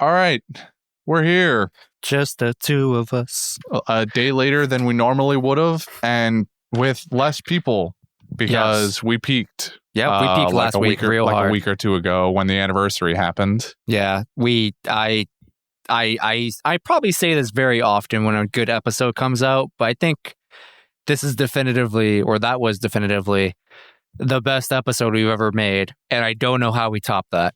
All right, we're here. Just the two of us. A day later than we normally would have, and with less people because we peaked. Yeah, we peaked last week hard. a week or two ago when the anniversary happened. Yeah, I probably say this very often when a good episode comes out, but I think that was definitively the best episode we've ever made, and I don't know how we top that.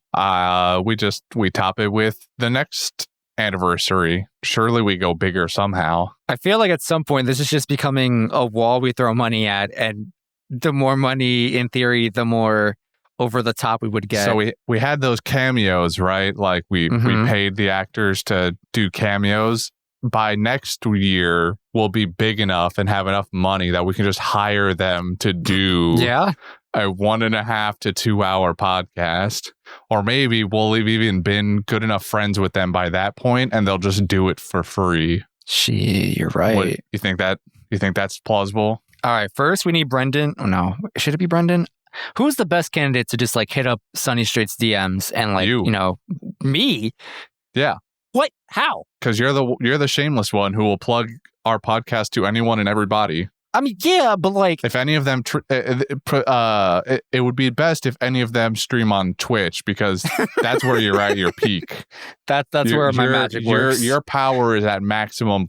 We top it with the next anniversary. Surely we go bigger somehow. I feel like at some point this is just becoming a wall we throw money at, and the more money, in theory, the more over the top we would get. So we had those cameos, right? Like we paid the actors to do cameos. By next year, we'll be big enough and have enough money that we can just hire them to do a 1.5 to 2 hour podcast. Or maybe we'll have even been good enough friends with them by that point, and they'll just do it for free. You're right. You think that's plausible? All right, first we need Brendan. Oh no, should it be Brendan? Who's the best candidate to just like hit up Sunny Straight's DMs and like you know me? Yeah. What? How? Because you're the shameless one who will plug our podcast to anyone and everybody. I mean, yeah, but like, if any of them, it would be best if any of them stream on Twitch, because that's where you're at your peak. That's where my magic works. Your power is at maximum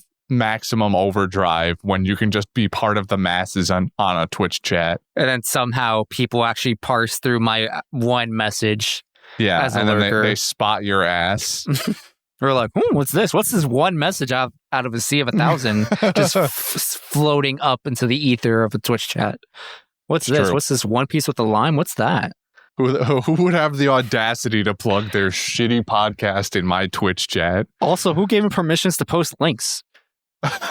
overdrive when you can just be part of the masses on a Twitch chat, and then somehow people actually parse through my one message. Yeah, as a and lurker. Then they spot your ass. We're like, what's this? What's this one message out of a sea of 1,000 just floating up into the ether of a Twitch chat? What's this? True. What's this One Piece with the lime? What's that? Who would have the audacity to plug their shitty podcast in my Twitch chat? Also, who gave him permissions to post links?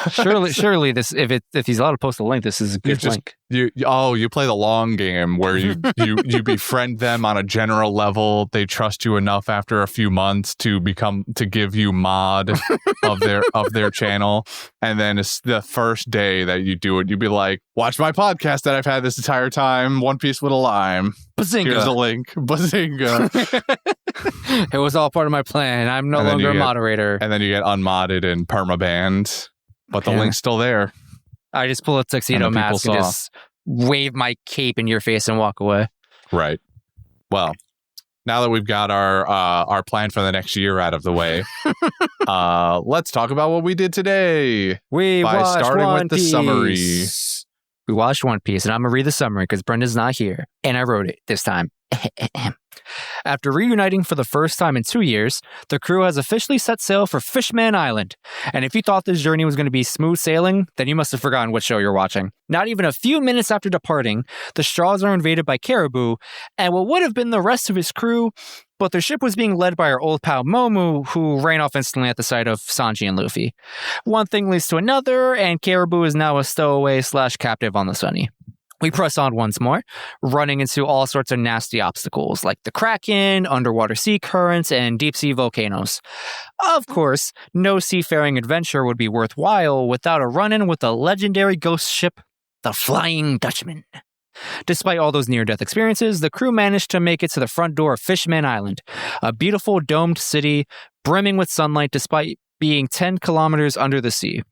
Surely this if he's allowed to post a link, this is a good link. You play the long game where you befriend them on a general level. They trust you enough after a few months to give you mod of their channel, and then it's the first day that you do it, you'd be like, watch my podcast that I've had this entire time, One Piece with a lime. Bazinga. Here's the link. Bazinga. It was all part of my plan. I'm no longer a moderator. And then you get unmodded and permabanned. But the link's still there. I just pull a tuxedo mask and just wave my cape in your face and walk away. Right. Well, now that we've got our plan for the next year out of the way, let's talk about what we did today. We watched One Piece. The summary. We watched One Piece, and I'm going to read the summary because Brenda's not here, and I wrote it this time. After reuniting for the first time in 2 years, the crew has officially set sail for Fishman Island. And if you thought this journey was going to be smooth sailing, then you must have forgotten what show you're watching. Not even a few minutes after departing, the Straws are invaded by Caribou and what would have been the rest of his crew, but their ship was being led by our old pal Momu, who ran off instantly at the sight of Sanji and Luffy. One thing leads to another, and Caribou is now a stowaway / captive on the Sunny. We press on once more, running into all sorts of nasty obstacles like the Kraken, underwater sea currents, and deep-sea volcanoes. Of course, no seafaring adventure would be worthwhile without a run-in with the legendary ghost ship, the Flying Dutchman. Despite all those near-death experiences, the crew managed to make it to the front door of Fishman Island, a beautiful domed city brimming with sunlight despite being 10 kilometers under the sea.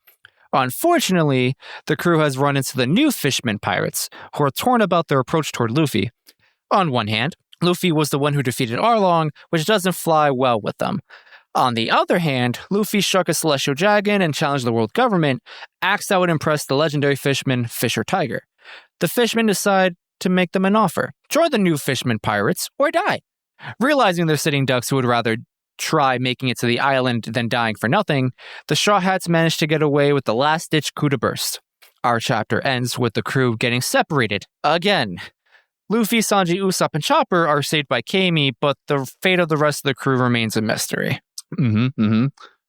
Unfortunately, the crew has run into the new Fishman pirates, who are torn about their approach toward Luffy. On one hand, Luffy was the one who defeated Arlong, which doesn't fly well with them. On the other hand, Luffy struck a celestial dragon and challenged the world government, acts that would impress the legendary fishman Fisher Tiger. The fishmen decide to make them an offer: join the new Fishman pirates or die. Realizing they're sitting ducks who would rather try making it to the island than dying for nothing, the Straw Hats managed to get away with the last-ditch coup de burst. Our chapter ends with the crew getting separated again. Luffy, Sanji, Usopp, and Chopper are saved by Kami, but the fate of the rest of the crew remains a mystery.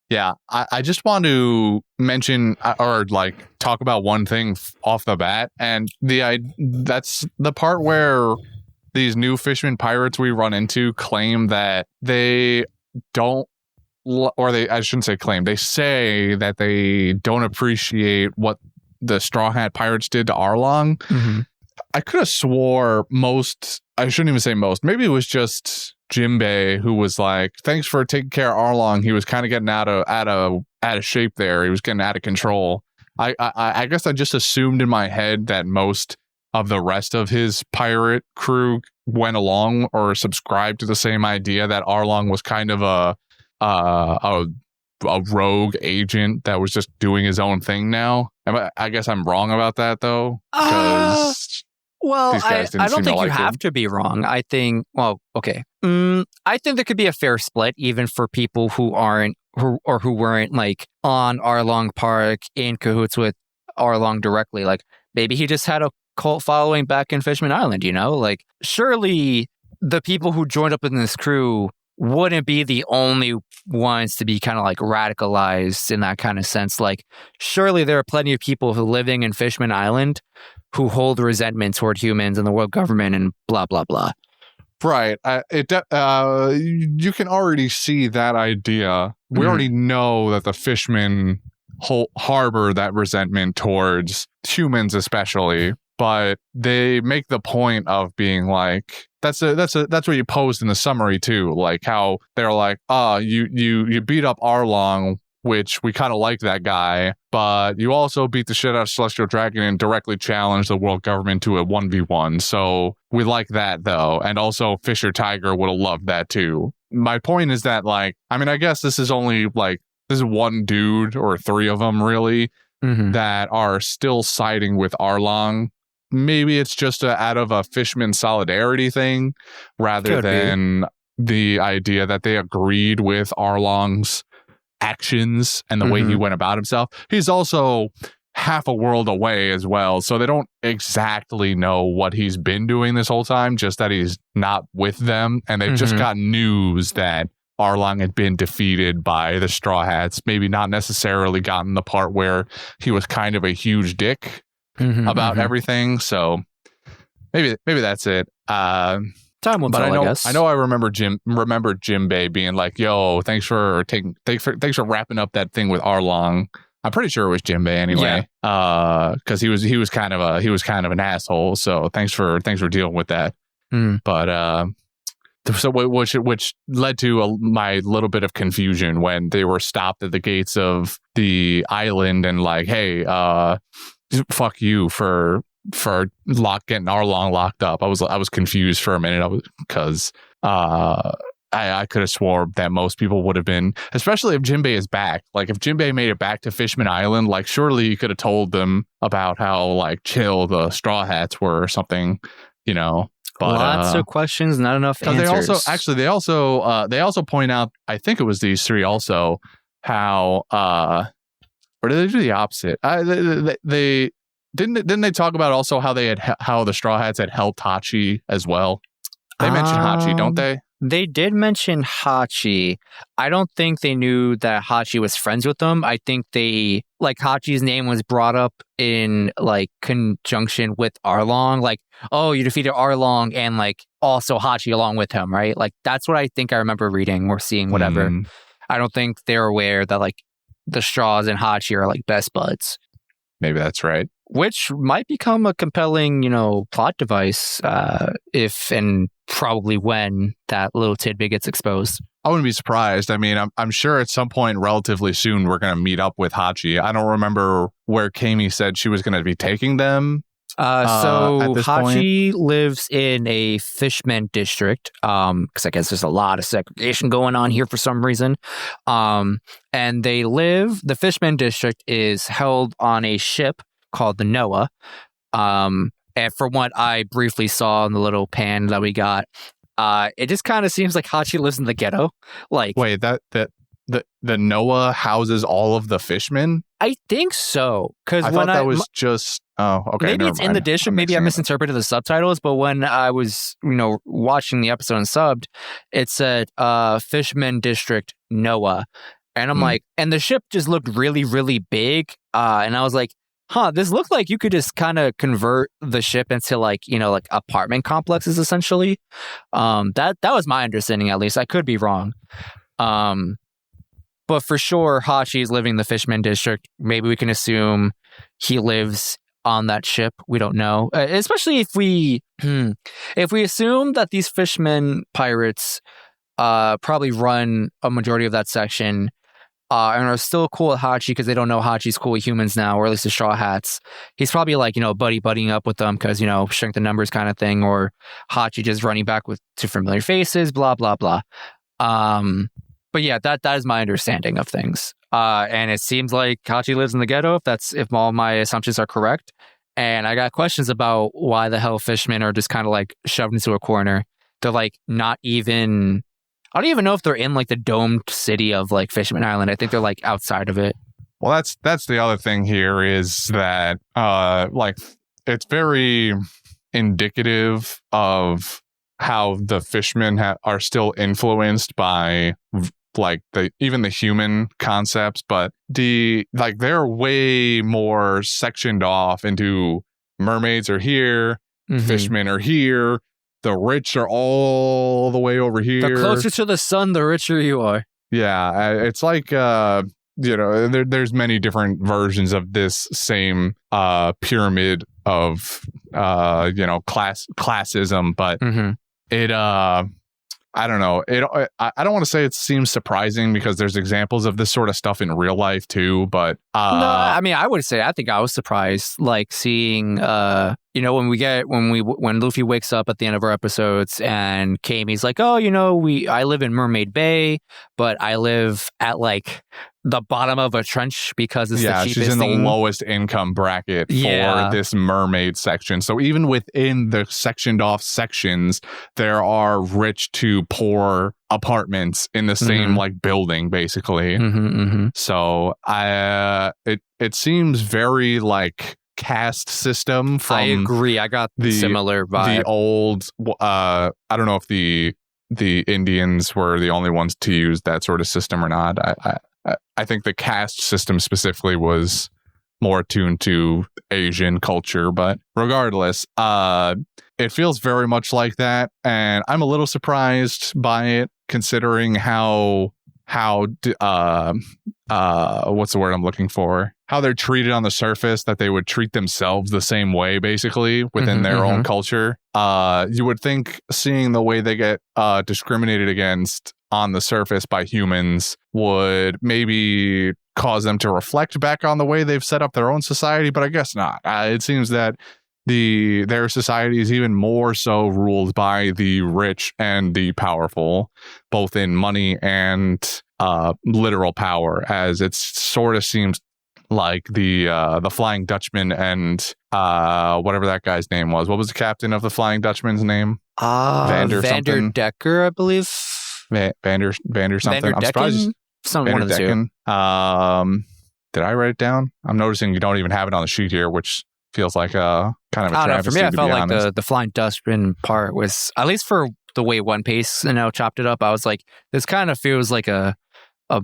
Yeah, I just want to mention or talk about one thing off the bat, and that's the part where these new Fishman pirates we run into claim that they don't, or I shouldn't say claim, they say that they don't appreciate what the Straw Hat pirates did to Arlong. I could have swore I shouldn't even say most, maybe it was just Jinbei, who was like, "Thanks for taking care of Arlong." He was kind of getting out of shape there. He was getting out of control. I guess I just assumed in my head that most of the rest of his pirate crew went along or subscribed to the same idea that Arlong was kind of a rogue agent that was just doing his own thing now. I guess I'm wrong about that though, because well, these guys didn't I don't seem to think you like have him. to be wrong. I think, well, okay. I think there could be a fair split even for people who weren't like on Arlong Park in cahoots with Arlong directly. Like maybe he just had a cult following back in Fishman Island, you know? Like surely the people who joined up in this crew wouldn't be the only ones to be kind of like radicalized in that kind of sense. Like surely there are plenty of people who living in Fishman Island who hold resentment toward humans and the world government and blah, blah, blah. Right. You can already see that idea. We already know that the fishmen harbor that resentment towards humans, especially. But they make the point of being like, that's what you posed in the summary too. Like how they're like, you beat up Arlong, which we kind of like that guy, but you also beat the shit out of Celestial Dragon and directly challenged the world government to a 1v1. So we like that though. And also Fisher Tiger would have loved that too. My point is that like, I mean, I guess this is one dude or three of them really that are still siding with Arlong. Maybe it's just out of a Fishman solidarity thing rather than the idea that they agreed with Arlong's actions and the way he went about himself. He's also half a world away as well, so they don't exactly know what he's been doing this whole time, just that he's not with them, and they've just got news that Arlong had been defeated by the Straw Hats, maybe not necessarily gotten the part where he was kind of a huge dick about everything, so maybe that's it. Time will tell, I guess. I know. I remember Jinbei being like, "Yo, thanks for wrapping up that thing with Arlong." I'm pretty sure it was Jinbei anyway, because he was kind of an asshole. So thanks for dealing with that. But so which led to my little bit of confusion when they were stopped at the gates of the island and like, "Hey, fuck you for getting Arlong locked up." I was confused for a minute because I could have swore that most people would have been, especially if Jinbei is back. Like if Jinbei made it back to Fishman Island, like surely he could have told them about how like chill the Straw Hats were or something, you know. But, lots of questions, not enough answers. They also point out, I think it was these three also, how or did they do the opposite? They didn't they talk about also how the Straw Hats had held Hachi as well? They mentioned Hachi, don't they? They did mention Hachi. I don't think they knew that Hachi was friends with them. I think Hachi's name was brought up in like conjunction with Arlong. Like, oh, you defeated Arlong and like also Hachi along with him, right? Like that's what I think I remember reading or seeing, whatever. I don't think they're aware that like the Straws and Hachi are like best buds. Maybe that's right. Which might become a compelling, plot device if and probably when that little tidbit gets exposed. I wouldn't be surprised. I mean, I'm sure at some point relatively soon we're going to meet up with Hachi. I don't remember where Kami said she was going to be taking them. So Hachi lives in a fisherman district, because I guess there's a lot of segregation going on here for some reason. And the fisherman district is held on a ship called the Noah. And from what I briefly saw in the little pan that we got, it just kind of seems like Hachi lives in the ghetto. Like, wait, the Noah houses all of the fishmen? I think so. Because I thought that was just. Oh, okay. Maybe it's in the district. Maybe I misinterpreted the subtitles. But when I was, watching the episode and subbed, it said Fisherman District Noah, and I'm like, and the ship just looked really, really big. And I was like, this looked like you could just kind of convert the ship into like apartment complexes essentially. That was my understanding, at least. I could be wrong. But for sure, Hachi is living in the Fishman District. Maybe we can assume he lives on that ship. We don't know, especially if we assume that these fishmen pirates probably run a majority of that section. And are still cool with Hachi because they don't know Hachi's cool with humans now, or at least the Straw Hats. He's probably like, buddying up with them because, shrink the numbers kind of thing, or Hachi just running back to familiar faces, blah, blah, blah. But yeah, that is my understanding of things. And it seems like Hachi lives in the ghetto, if all my assumptions are correct. And I got questions about why the hell fishmen are just kind of like shoved into a corner. They're like not even... I don't even know if they're in like the domed city of like Fishman Island. I think they're like outside of it. Well, that's the other thing here is that like it's very indicative of how the fishmen are still influenced by like even the human concepts, but they're way more sectioned off into mermaids are here, fishmen are here. The rich are all the way over here. The closer to the sun, the richer you are. Yeah, it's like there's many different versions of this same pyramid of classism, but it I don't know. I don't want to say it seems surprising because there's examples of this sort of stuff in real life too. But no, I mean, I would say I think I was surprised, like seeing when Luffy wakes up at the end of our episodes and Kamei's like, oh, I live in Mermaid Bay, but I live at like the bottom of a trench because it's the cheapest she's in thing. The lowest income bracket for this mermaid section. So even within the sectioned off sections, there are rich to poor apartments in the same like building, basically. So it seems very like caste system from... I agree. I got the similar vibe. The old I don't know if the Indians were the only ones to use that sort of system or not. I think the caste system specifically was more attuned to Asian culture, but regardless, it feels very much like that, and I'm a little surprised by it considering how what's the word I'm looking for? How they're treated on the surface, that they would treat themselves the same way, basically, within their own culture. You would think seeing the way they get discriminated against on the surface by humans would maybe cause them to reflect back on the way they've set up their own society, but I guess not. It seems that their society is even more so ruled by the rich and the powerful, both in money and literal power, as it sort of seems like the Flying Dutchman and whatever that guy's name was. What was the captain of the Flying Dutchman's name? Vander Decker, I believe. Vander something. I'm surprised. One of the two. Did I write it down? I'm noticing you don't even have it on the sheet here, which feels like a kind of a travesty. For me, I felt like honest. the Flying Dutchman part was, at least for the way One Piece chopped it up, I was like, this kind of feels like a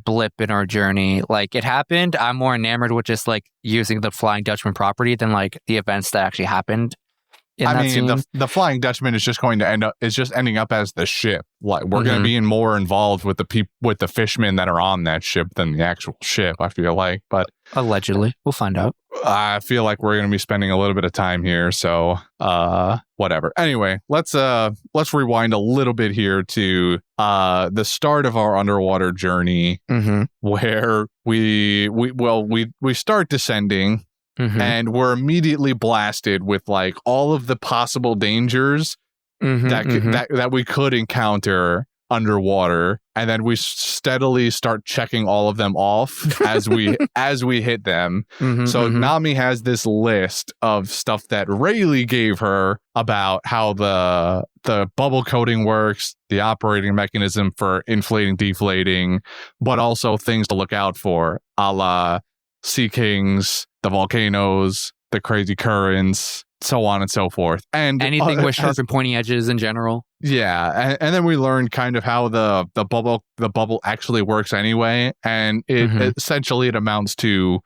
blip in our journey. Like, it happened. I'm more enamored with just like using the Flying Dutchman property than like the events that actually happened. The Flying Dutchman is just going to ending up as the ship. Like, we're going to be more involved with the fishmen that are on that ship than the actual ship, I feel like. But allegedly, we'll find out. I feel like we're going to be spending a little bit of time here, so whatever. Anyway, let's rewind a little bit here to the start of our underwater journey, where we start descending. And we're immediately blasted with like all of the possible dangers that we could encounter underwater, and then we steadily start checking all of them off as we hit them. So Nami has this list of stuff that Rayleigh gave her about how the bubble coating works, the operating mechanism for inflating, deflating, but also things to look out for, a la Sea Kings, the volcanoes, the crazy currents, so on and so forth. And anything with sharp and pointy edges in general. Yeah. And then we learned kind of how the bubble actually works anyway. And it essentially it amounts to,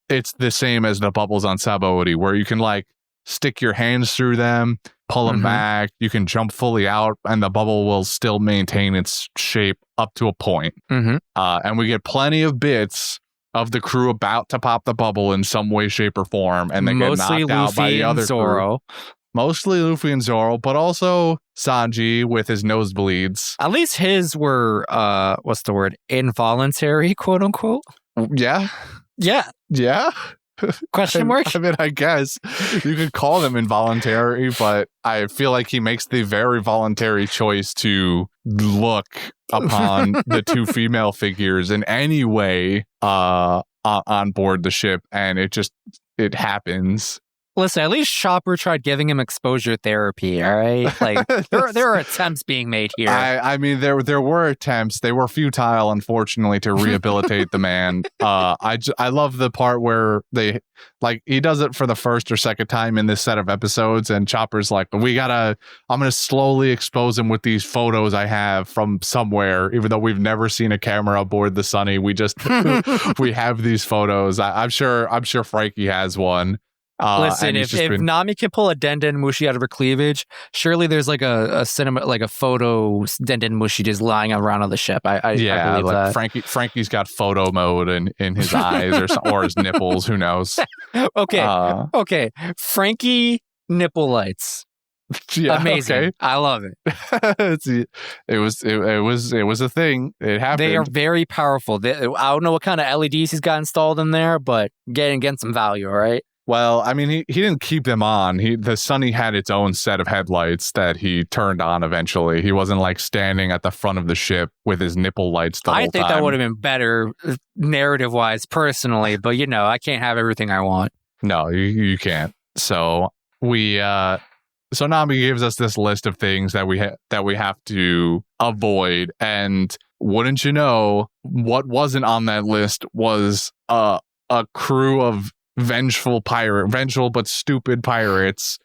it's the same as the bubbles on Sabaody, where you can like stick your hands through them, pull them back, you can jump fully out, and the bubble will still maintain its shape up to a point. And we get plenty of bits of the crew about to pop the bubble in some way, shape, or form, and they get Mostly knocked out by Luffy the and other Zoro. crew. Mostly Luffy and Zoro, but also Sanji with his nosebleeds. At least his were, what's the word? Involuntary, quote unquote. Yeah. Yeah. Yeah. Question mark? I mean, I guess you could call them involuntary, but I feel like he makes the very voluntary choice to look upon the two female figures in any way on board the ship, and it happens. Listen, at least Chopper tried giving him exposure therapy, all right? Like, there are attempts being made here. I mean, there were attempts. They were futile, unfortunately, to rehabilitate the man. I love the part where he does it for the first or second time in this set of episodes, and Chopper's like, I'm gonna slowly expose him with these photos I have from somewhere, even though we've never seen a camera aboard the Sunny. We just we have these photos. I'm sure Frankie has one. Listen, if Nami can pull a Denden Mushi out of her cleavage, surely there's like a cinema, like a photo Denden Mushi just lying around on the ship. I believe like that. Frankie's got photo mode in his eyes or his nipples. Who knows? Okay. Frankie nipple lights. Yeah, amazing. Okay. I love it. It was a thing. It happened. They are very powerful. I don't know what kind of LEDs he's got installed in there, but getting some value, all right? Well, I mean, he didn't keep them on. The Sunny had its own set of headlights that he turned on eventually. He wasn't like standing at the front of the ship with his nipple lights the whole time. I think that would have been better narrative-wise, personally, but I can't have everything I want. No, you can't. So so Nami gives us this list of things that we have to avoid, and wouldn't you know, what wasn't on that list was a crew of vengeful but stupid pirates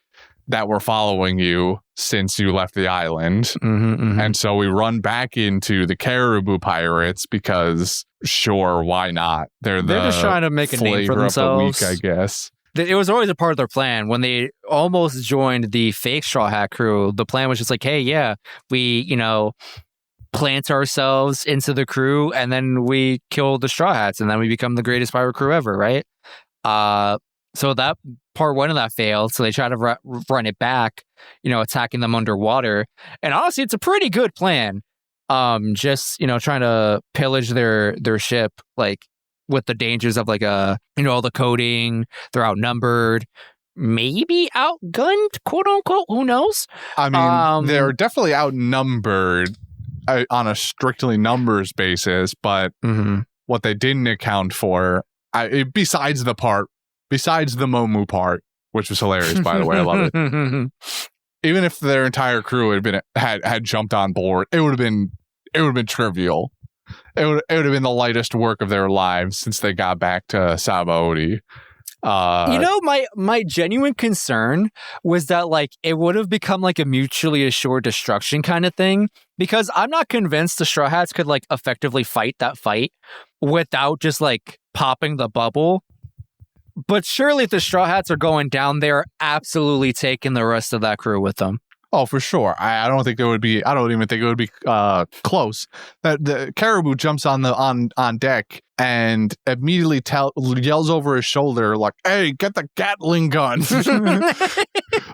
that were following you since you left the island. And so we run back into the Caribou pirates because sure, why not? They're just trying to make a name for themselves. Of the week, I guess. It was always a part of their plan. When they almost joined the fake Straw Hat crew, the plan was just like, hey, yeah, we, plant ourselves into the crew and then we kill the Straw Hats and then we become the greatest pirate crew ever, right? So that part one of that failed. So they try to run it back, attacking them underwater. And honestly, it's a pretty good plan. Just, trying to pillage their ship, like with the dangers of like all the coding, they're outnumbered, maybe outgunned, quote unquote. Who knows? I mean, they're definitely outnumbered on a strictly numbers basis, but what they didn't account for, besides the Momu part, which was hilarious, by the way, I love it. Even if their entire crew had jumped on board, it would have been trivial. It would have been the lightest work of their lives since they got back to Sabaody. My genuine concern was that like it would have become like a mutually assured destruction kind of thing, because I'm not convinced the Straw Hats could like effectively fight that fight without just like popping the bubble. But surely if the Straw Hats are going down, they're absolutely taking the rest of that crew with them. Oh, for sure. I don't think it would be. I don't even think it would be close. That the Caribou jumps on deck and immediately yells over his shoulder like, "Hey, get the Gatling gun!"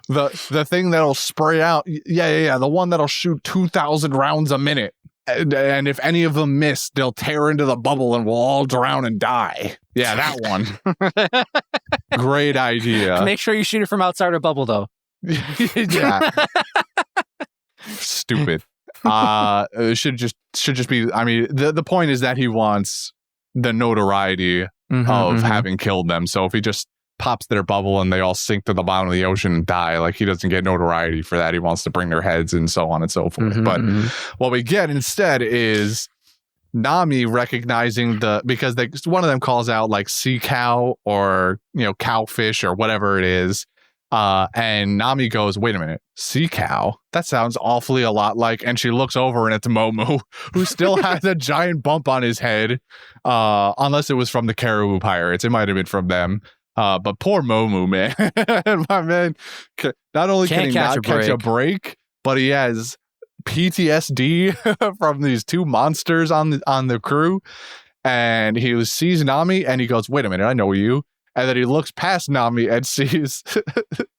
the thing that'll spray out. Yeah. The one that'll shoot 2,000 rounds a minute. And if any of them miss, they'll tear into the bubble and we'll all drown and die. Yeah, that one. Great idea. Make sure you shoot it from outside the bubble, though. Yeah. Stupid. It should just be. I mean, the point is that he wants the notoriety of having killed them. So if he just pops their bubble and they all sink to the bottom of the ocean and die, like, he doesn't get notoriety for that. He wants to bring their heads and so on and so forth. But what we get instead is Nami recognizing because one of them calls out like sea cow or cowfish or whatever it is. And Nami goes, wait a minute, sea cow? That sounds awfully a lot like, and she looks over and it's Momu, who still has a giant bump on his head. Unless it was from the Caribou pirates. It might have been from them. But poor Momu, man. My man, not only can he not catch a break, but he has PTSD from these two monsters on the crew. and he sees Nami, and he goes, "Wait a minute, I know you." And then he looks past Nami and sees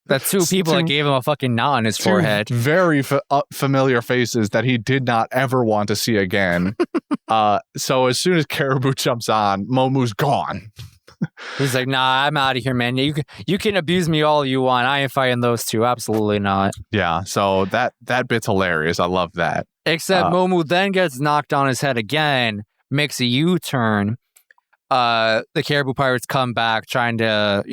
that's two people that gave him a fucking knot on his forehead. Very familiar faces that he did not ever want to see again. So as soon as Caribou jumps on, Momu's gone. He's like, "Nah, I'm out of here, man. You can abuse me all you want. I ain't fighting those two. Absolutely not." Yeah, so that bit's hilarious. I love that. Except Momu then gets knocked on his head again, makes a U-turn. The Caribou Pirates come back trying to,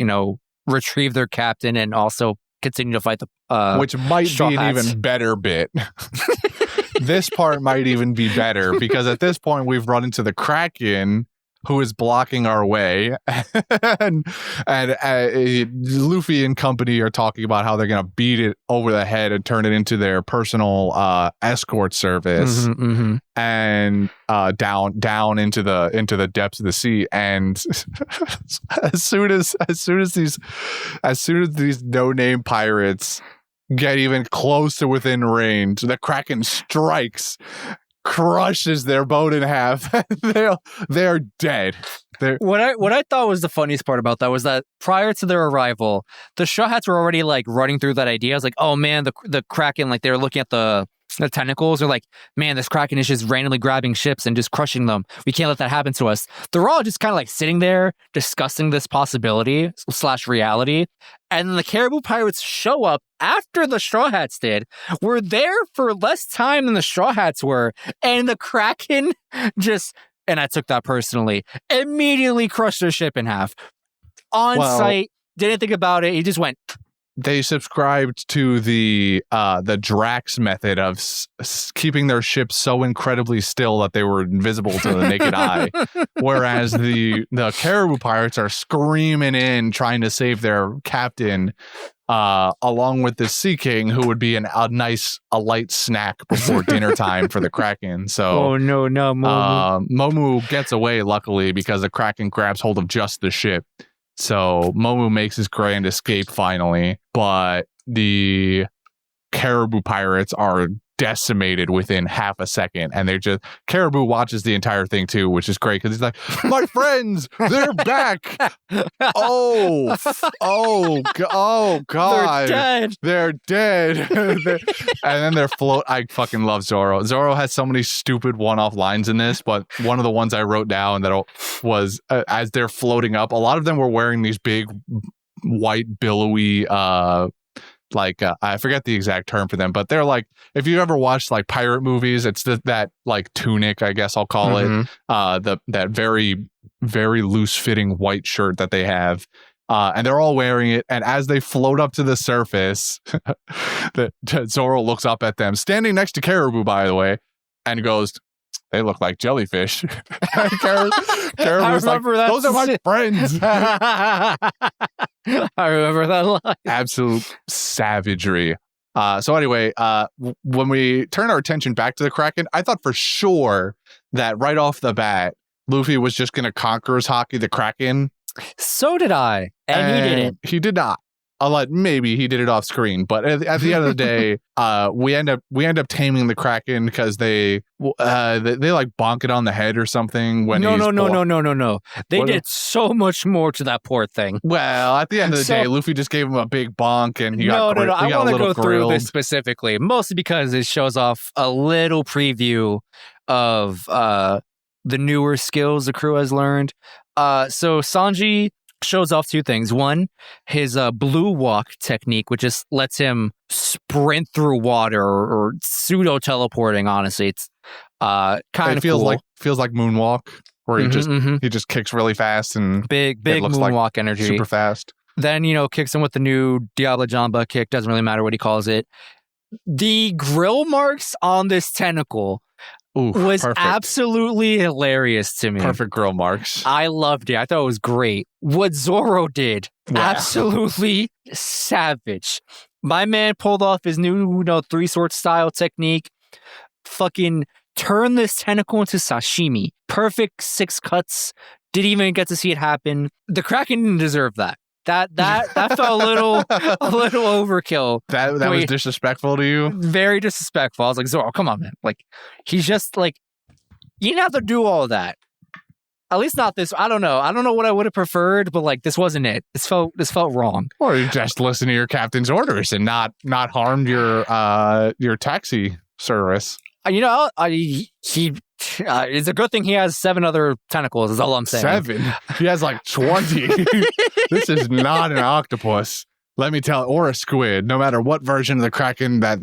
retrieve their captain and also continue to fight the which might Straw be an Hats. even better bit. This part might even be better because at this point we've run into the Kraken, who is blocking our way, and Luffy and company are talking about how they're gonna beat it over the head and turn it into their personal escort service, and down into the depths of the sea. And as soon as these no-name pirates get even close to within range, the Kraken strikes, crushes their boat in half. They're dead. What I thought was the funniest part about that was that prior to their arrival, the Straw Hats were already like running through that idea. I was like, oh man, the Kraken, like they were looking at the tentacles. They're like, man, this Kraken is just randomly grabbing ships and just crushing them. We can't let that happen to us. They're all just kind of like sitting there discussing this possibility / reality. And then the Caribou Pirates show up after the Straw Hats did. We're there for less time than the Straw Hats were. And the Kraken just, and I took that personally, immediately crushed their ship in half. On sight, didn't think about it. He just went. They subscribed to the Drax method of keeping their ships so incredibly still that they were invisible to the naked eye, whereas the Caribou Pirates are screaming in trying to save their captain, along with the Sea King, who would be a light snack before dinner time for the Kraken. So, Momu gets away, luckily, because the Kraken grabs hold of just the ship. So Momu makes his grand escape finally, but the Caribou Pirates are decimated within half a second, and Caribou watches the entire thing too, which is great because he's like, "My friends, they're back! Oh God, they're dead!" And then they're I fucking love Zoro. Zoro has so many stupid one-off lines in this, but one of the ones I wrote down that was as they're floating up, a lot of them were wearing these big white billowy I forget the exact term for them, but they're like, if you ever watched like pirate movies, it's that like tunic, I guess I'll call it, that very, very loose fitting white shirt that they have. And they're all wearing it. And as they float up to the surface, Zoro looks up at them, standing next to Caribou, by the way, and goes, "They look like jellyfish." Caribou's like, "Those are my friends." I remember that line. Absolute savagery. So anyway, when we turn our attention back to the Kraken, I thought for sure that right off the bat, Luffy was just going to conquer his haki, the Kraken. So did I. And he didn't. He did not. Maybe he did it off screen, but at the end of the day, we end up taming the Kraken because they like bonk it on the head or something. No. They did so much more to that poor thing. Well, at the end of the day, Luffy just gave him a big bonk, and he got grilled. I want to go through this specifically, mostly because it shows off a little preview of the newer skills the crew has learned. So Sanji shows off two things. One, his blue walk technique, which just lets him sprint through water or pseudo teleporting. Honestly, it's kind of feels cool. feels like moonwalk, where he just kicks really fast and big moonwalk like energy, super fast. Then kicks him with the new Diablo Jamba kick. Doesn't really matter what he calls it. The grill marks on this tentacle was perfect. Absolutely hilarious to me. Perfect grill marks. I loved it. I thought it was great. What Zoro did, absolutely savage. My man pulled off his new, three sword style technique. Fucking turn this tentacle into sashimi. Perfect 6 cuts. Didn't even get to see it happen. The Kraken didn't deserve that. That felt a little overkill. That was disrespectful to you? Very disrespectful. I was like, Zoro, come on, man. Like, he's just like, you didn't have to do all of that. At least not this. I don't know. I don't know what I would have preferred, but like this wasn't it. This felt wrong. Or you just listen to your captain's orders and not harmed your taxi service. You know, it's a good thing he has 7 other tentacles. Is all I'm saying. 7? He has like 20. This is not an octopus. Let me tell, or a squid. No matter what version of the Kraken that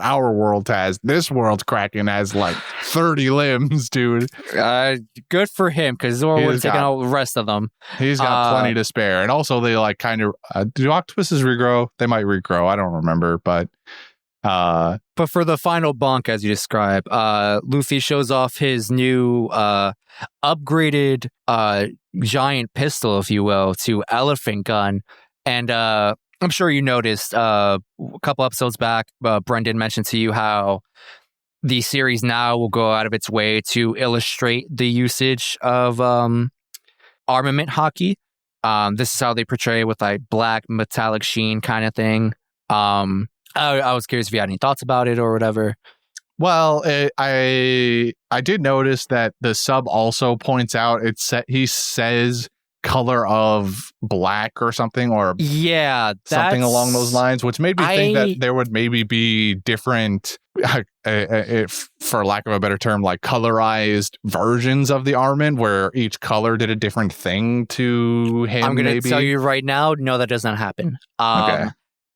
our world has, this world's Kraken has like 30 limbs, dude. Good for him, because we're taking out the rest of them. He's got plenty to spare, and also they like kind of do octopuses regrow? They might regrow. I don't remember, but for the final bunk, as you describe, Luffy shows off his new upgraded giant pistol, if you will, to elephant gun. And I'm sure you noticed a couple episodes back, Brendan mentioned to you how the series now will go out of its way to illustrate the usage of armament hockey. This is how they portray it with like black metallic sheen kind of thing. I was curious if you had any thoughts about it or whatever. Well, I did notice that the sub also points out he says color of black or something, or something along those lines, which made me think that there would maybe be different, for lack of a better term, like colorized versions of the armament where each color did a different thing to him. I'm going to tell you right now, no, that does not happen. Okay.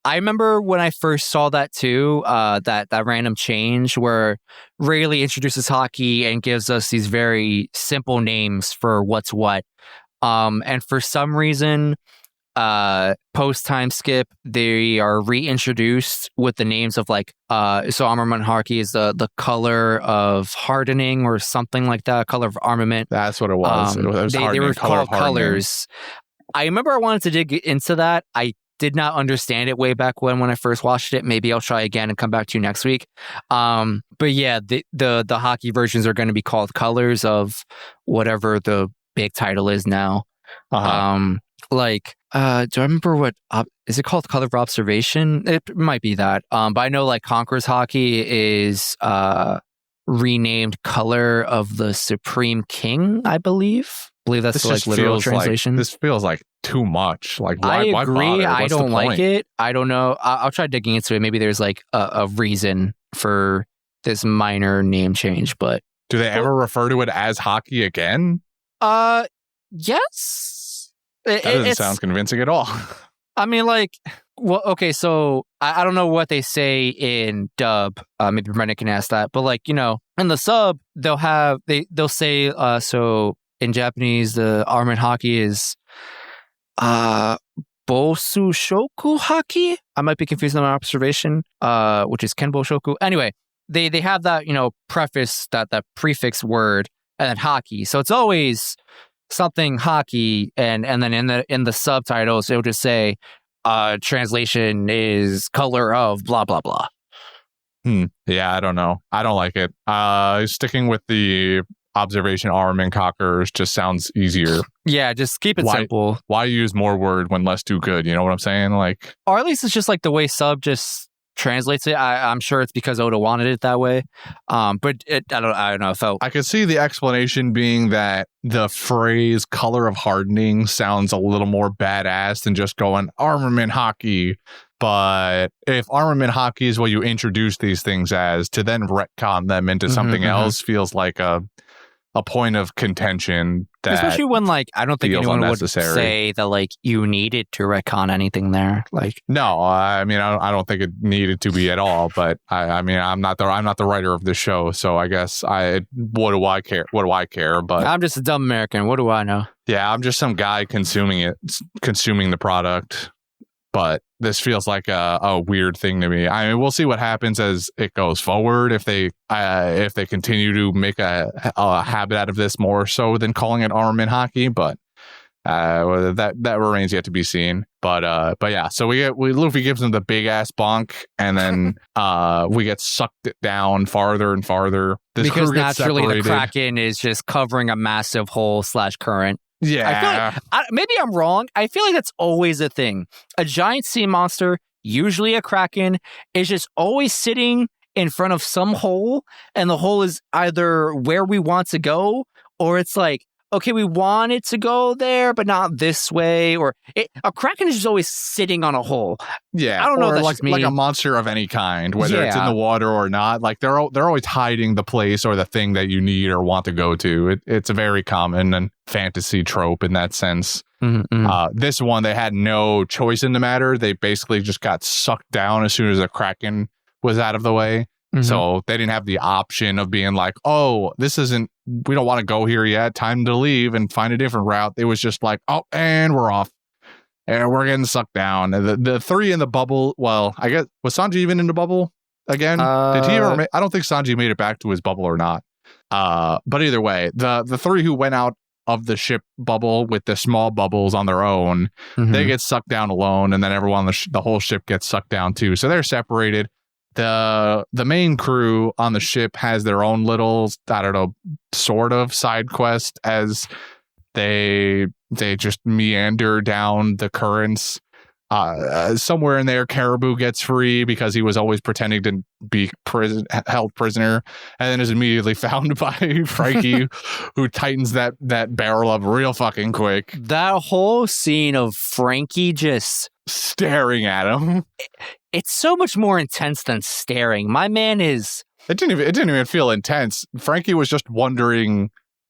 I remember when I first saw that too, that random change where Rayleigh introduces hockey and gives us these very simple names for what's what. And for some reason, post time skip, they are reintroduced with the names of like, so armament hockey is the color of hardening or something like that, color of armament. That's what it was. It was they were called colors. I remember I wanted to dig into that. I did not understand it way back when I first watched it. Maybe I'll try again and come back to you next week. But yeah, the hockey versions are going to be called colors of whatever the big title is now. Do I remember what is it called? Color of observation? It might be that. But I know like Conqueror's hockey is renamed Color of the Supreme King, I believe. I believe that's the literal translation. This feels like too much. Like, why agree. Why I don't like it. I don't know. I'll try digging into it. Maybe there's like a reason for this minor name change. But do they ever refer to it as hockey again? Yes. That doesn't sound convincing at all. I mean, like, well, okay, so I don't know what they say in dub. Maybe Brendan can ask that. But like, you know, in the sub, they'll say, so in Japanese, the armament hockey is Bosu Shoku hockey. I might be confusing my observation, which is Kenbo Shoku. Anyway, they have that, you know, preface, that prefix word, and then hockey. So it's always something hockey, and then in the subtitles it'll just say translation is color of blah blah blah. Yeah, I don't know. I don't like it. Sticking with the observation armament cockers just sounds easier. Yeah, just keep it simple. Why use more word when less do good? You know what I'm saying? Like, or at least it's just like the way sub just translates it. I'm sure it's because Oda wanted it that way. But I don't know. I could see the explanation being that the phrase color of hardening sounds a little more badass than just going armament hockey. But if armament hockey is what you introduce these things as, to then retcon them into something else feels like a point of contention. Especially when, like, I don't think anyone would say that, like, you needed to retcon anything there. Like, no, I mean, I don't think it needed to be at all. But I mean, I'm not the writer of the show, so I guess what do I care? What do I care? But I'm just a dumb American. What do I know? Yeah, I'm just some guy consuming the product. But this feels like a weird thing to me. I mean, we'll see what happens as it goes forward. If they continue to make a habit out of this more so than calling it armament hockey, but that remains yet to be seen. But yeah, so Luffy gives him the big ass bonk, and then we get sucked down farther and farther. Because naturally the Kraken is just covering a massive hole / current. Yeah. I feel like, maybe I'm wrong. I feel like that's always a thing. A giant sea monster, usually a Kraken, is just always sitting in front of some hole, and the hole is either where we want to go, or it's like okay, we want it to go there, but not this way. Or a kraken is just always sitting on a hole. Yeah, I don't know or if that's like just me. like a monster of any kind, whether it's in Yeah. the water or not. Like they're always hiding the place or the thing that you need or want to go to. It's a very common and fantasy trope in that sense. This one, they had no choice in the matter. They basically just got sucked down as soon as a kraken was out of the way. So they didn't have the option of being like, oh, we don't want to go here yet. Time to leave and find a different route. It was just like, oh, and we're off. And we're getting sucked down. And the three in the bubble, well, I guess, was Sanji even in the bubble again? Did he ever I don't think Sanji made it back to his bubble or not. But either way, the three who went out of the ship bubble with the small bubbles on their own, they get sucked down alone, and then everyone, the whole ship gets sucked down too. So they're separated. The main crew on the ship has their own little, I don't know, sort of side quest as they just meander down the currents. Somewhere in there, Caribou gets free because he was always pretending to be held prisoner, and then is immediately found by Frankie, who tightens that barrel up real fucking quick. That whole scene of Frankie just staring at him. It's so much more intense than staring. My man is... It didn't even feel intense. Frankie was just wondering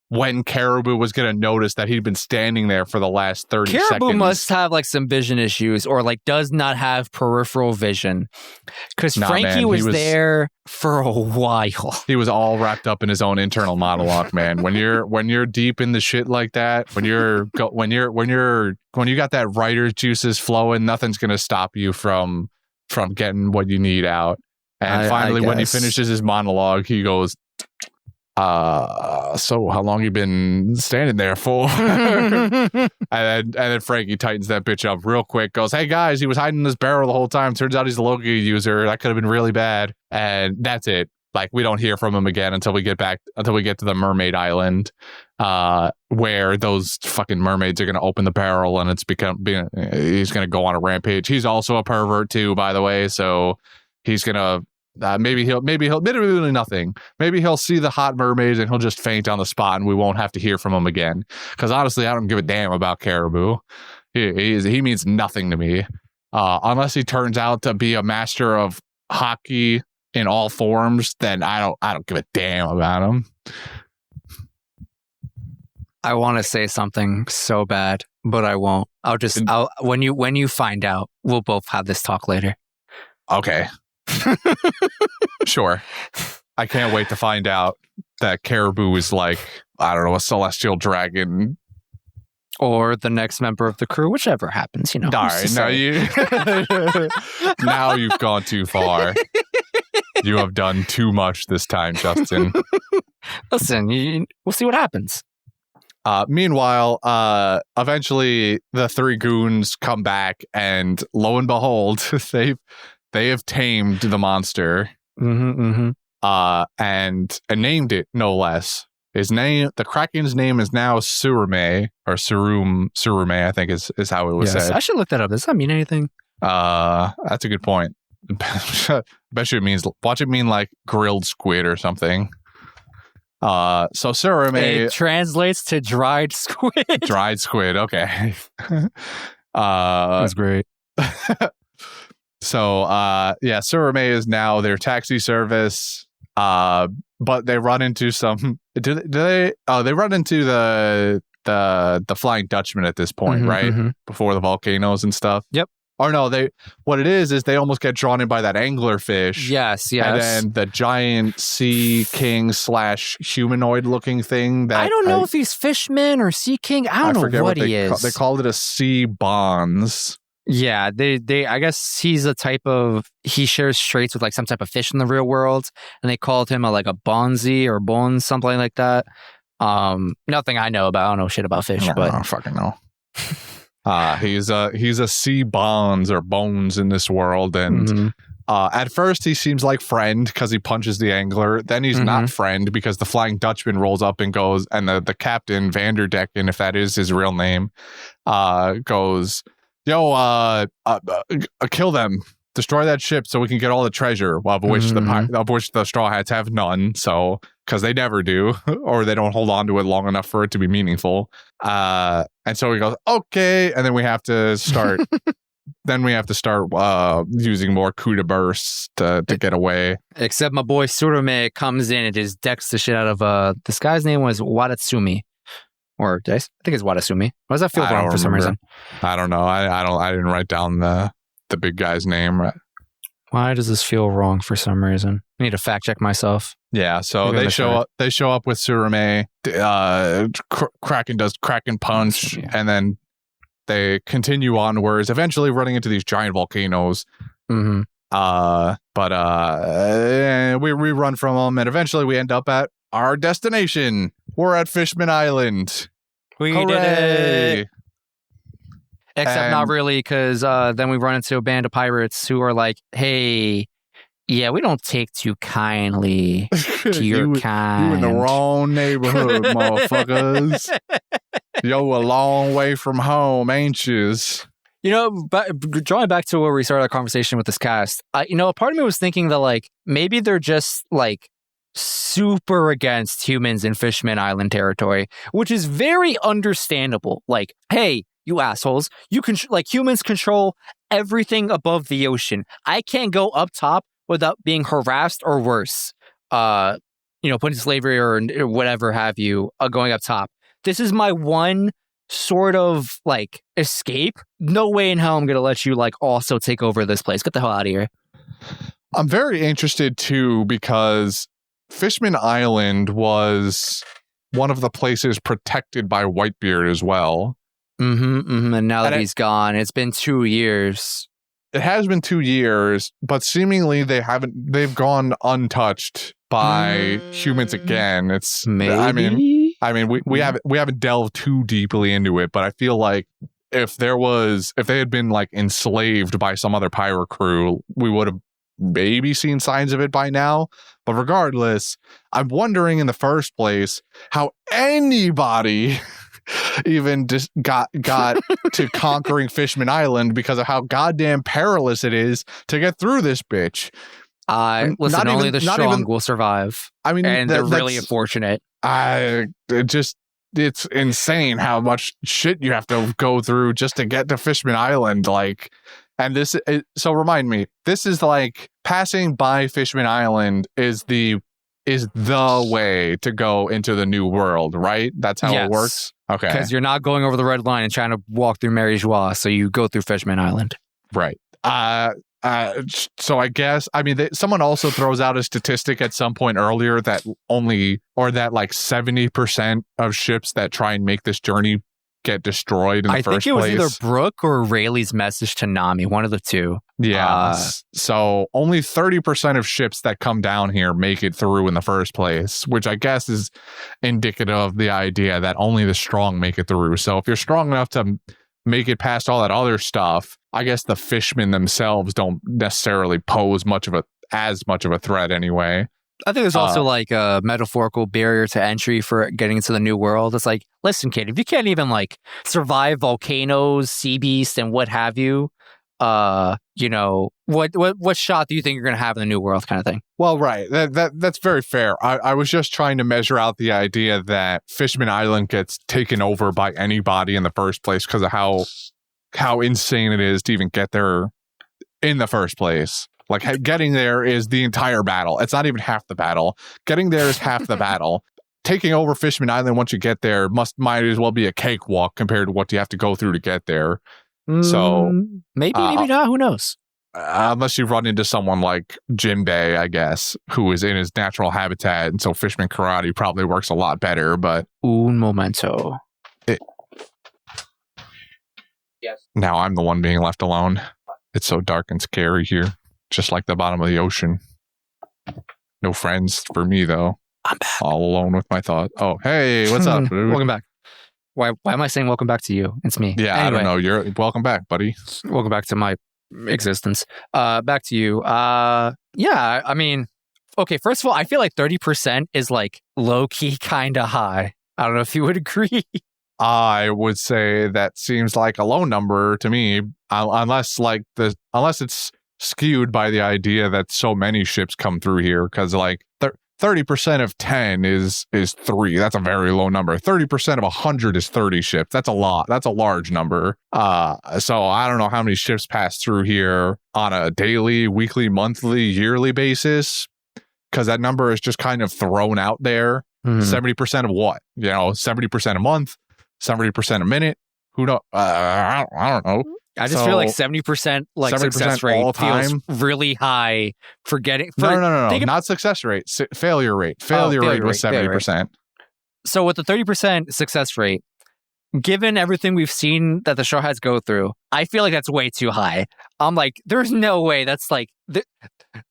when Caribou was going to notice that he'd been standing there for the last 30 seconds. Caribou must have like some vision issues or like does not have peripheral vision. Because Frankie was there for a while. He was all wrapped up in his own internal monologue, man. When you're deep in the shit like that, when you got that writer's juices flowing, nothing's going to stop you from getting what you need out. And finally, when he finishes his monologue, he goes, so how long you been standing there for? and then Frankie tightens that bitch up real quick, goes, hey guys, he was hiding in this barrel the whole time. Turns out he's a Loki user. That could have been really bad. And that's it. Like, we don't hear from him again until we get to the mermaid island, where those fucking mermaids are going to open the barrel and he's going to go on a rampage. He's also a pervert too, by the way. So he's going to, maybe he'll nothing. Maybe he'll see the hot mermaids and he'll just faint on the spot and we won't have to hear from him again. Because honestly, I don't give a damn about Caribou. He means nothing to me. Unless he turns out to be a master of hockey in all forms, then I don't give a damn about him. I want to say something so bad, but I won't. When you find out, we'll both have this talk later. Okay. Sure. I can't wait to find out that Caribou is like, I don't know, a celestial dragon. Or the next member of the crew, whichever happens, All right, now you've gone too far. You have done too much this time, Justin. Listen, we'll see what happens. Meanwhile, eventually the three goons come back, and lo and behold, they have tamed the monster, and named it, no less. The Kraken's name is now Surume, or Surume, I think is how it was said. I should look that up. Does that mean anything? That's a good point. Bet you watch it mean like grilled squid or something. So Surume, it translates to dried squid. Dried squid, okay. That's great. So Surume is now their taxi service. But they run into some. They run into the Flying Dutchman at this point, right? Before the volcanoes and stuff. Yep. Or no, what it is they almost get drawn in by that anglerfish. Yes. And then the giant sea king / humanoid looking thing. That I don't know if he's Fishman or Sea King. I don't know what he is. They called it a sea bonds. Yeah, they I guess he's a type of, he shares traits with like some type of fish in the real world, and they called him a bonzi or bones, something like that. Nothing I know about. I don't know shit about fish, but I don't fucking know. He's a sea bonds or bones in this world, and at first he seems like friend because he punches the angler. Then he's not friend because the Flying Dutchman rolls up and goes, and the captain Vanderdecken, if that is his real name, goes, yo, kill them, destroy that ship so we can get all the treasure, of which the Straw Hats have none. So because they never do, or they don't hold on to it long enough for it to be meaningful. And so he goes, okay, and then we have to start. Then we have to start using more coup de bursts to get away. Except my boy Surume comes in and just decks the shit out of this guy's name was Watatsumi. Or I think it's Watatsumi. Why does that feel wrong for some reason? I don't know. I didn't write down the big guy's name. Why does this feel wrong for some reason? I need to fact check myself. Yeah, so they show up. They show up with Surume. Kraken does Kraken punch, and then they continue onwards, eventually running into these giant volcanoes. Mm-hmm. We run from them, and eventually we end up at our destination. We're at Fishman Island. We Hooray! did it! Except not really, because then we run into a band of pirates who are like, hey, yeah, we don't take too kindly to your kind. You in the wrong neighborhood, motherfuckers. Yo, a long way from home, ain't yous? You know, but drawing back to where we started our conversation with this cast, a part of me was thinking that, like, maybe they're just, like, super against humans in Fishman Island territory, which is very understandable. Like, hey, you assholes, humans control everything above the ocean. I can't go up top without being harassed or worse. Put in slavery or whatever have you, going up top. This is my one sort of, like, escape. No way in hell I'm going to let you, like, also take over this place. Get the hell out of here. I'm very interested, too, because Fishman Island was one of the places protected by Whitebeard as well. And now that he's gone, it's been 2 years. It has been 2 years, but seemingly they've gone untouched by humans again. It's maybe. I mean, we haven't delved too deeply into it, but I feel like if they had been like enslaved by some other pirate crew, we would have maybe seen signs of it by now. But regardless, I'm wondering in the first place how anybody even just got to conquering Fishman Island because of how goddamn perilous it is to get through this bitch. Listen, only the strong will survive. I mean, and they're really unfortunate. It's insane how much shit you have to go through just to get to Fishman Island. Like, and so remind me, this is like passing by Fishman Island is the way to go into the new world, right? That's how it works. Okay. Because you're not going over the red line and trying to walk through Mary Joie, so you go through Fishman Island. Right. So I guess, I mean, someone also throws out a statistic at some point earlier that like 70% of ships that try and make this journey get destroyed in the first place. I think it was either Brooke or Rayleigh's message to Nami, one of the two. Yeah. So only 30% of ships that come down here make it through in the first place, which I guess is indicative of the idea that only the strong make it through. So if you're strong enough to make it past all that other stuff, I guess the fishmen themselves don't necessarily pose as much of a threat anyway. I think there's also like a metaphorical barrier to entry for getting into the new world. It's like, listen, kid, if you can't even like survive volcanoes, sea beasts, and what have you, what shot do you think you're going to have in the new world, kind of thing? Well, right. That's very fair. I was just trying to measure out the idea that Fishman Island gets taken over by anybody in the first place because of how insane it is to even get there in the first place. Like, getting there is the entire battle. It's not even half the battle. Getting there is half the battle. Taking over Fishman Island once you get there might as well be a cakewalk compared to what you have to go through to get there. So maybe not. Who knows? Unless you run into someone like Jinbei, I guess, who is in his natural habitat, and so Fishman Karate probably works a lot better. But un momento. Yes. Now I'm the one being left alone. It's so dark and scary here. Just like the bottom of the ocean. No friends for me, though. I'm back. All alone with my thoughts. Oh, hey, what's up, dude? Welcome back. Why am I saying welcome back to you? It's me. Yeah, anyway, I don't know. You're welcome back, buddy. Welcome back to my existence. Back to you. Yeah, I mean, okay, first of all, I feel like 30% is like low-key kind of high. I don't know if you would agree. I would say that seems like a low number to me, unless it's skewed by the idea that so many ships come through here, because like 30% of 10 is 3. That's a very low number. 30% of 100 is 30 ships. That's a lot. That's a large number. So I don't know how many ships pass through here on a daily, weekly, monthly, yearly basis, because that number is just kind of thrown out there. 70% of what? 70% a month, 70% a minute. Who know? I don't know. I just feel like 70% 70% success rate feels really high for getting. No, not success rate. Failure rate. Failure rate was 70%. So with the 30% success rate, given everything we've seen that the Straw Hats go through, I feel like that's way too high. I'm like, there's no way that's like,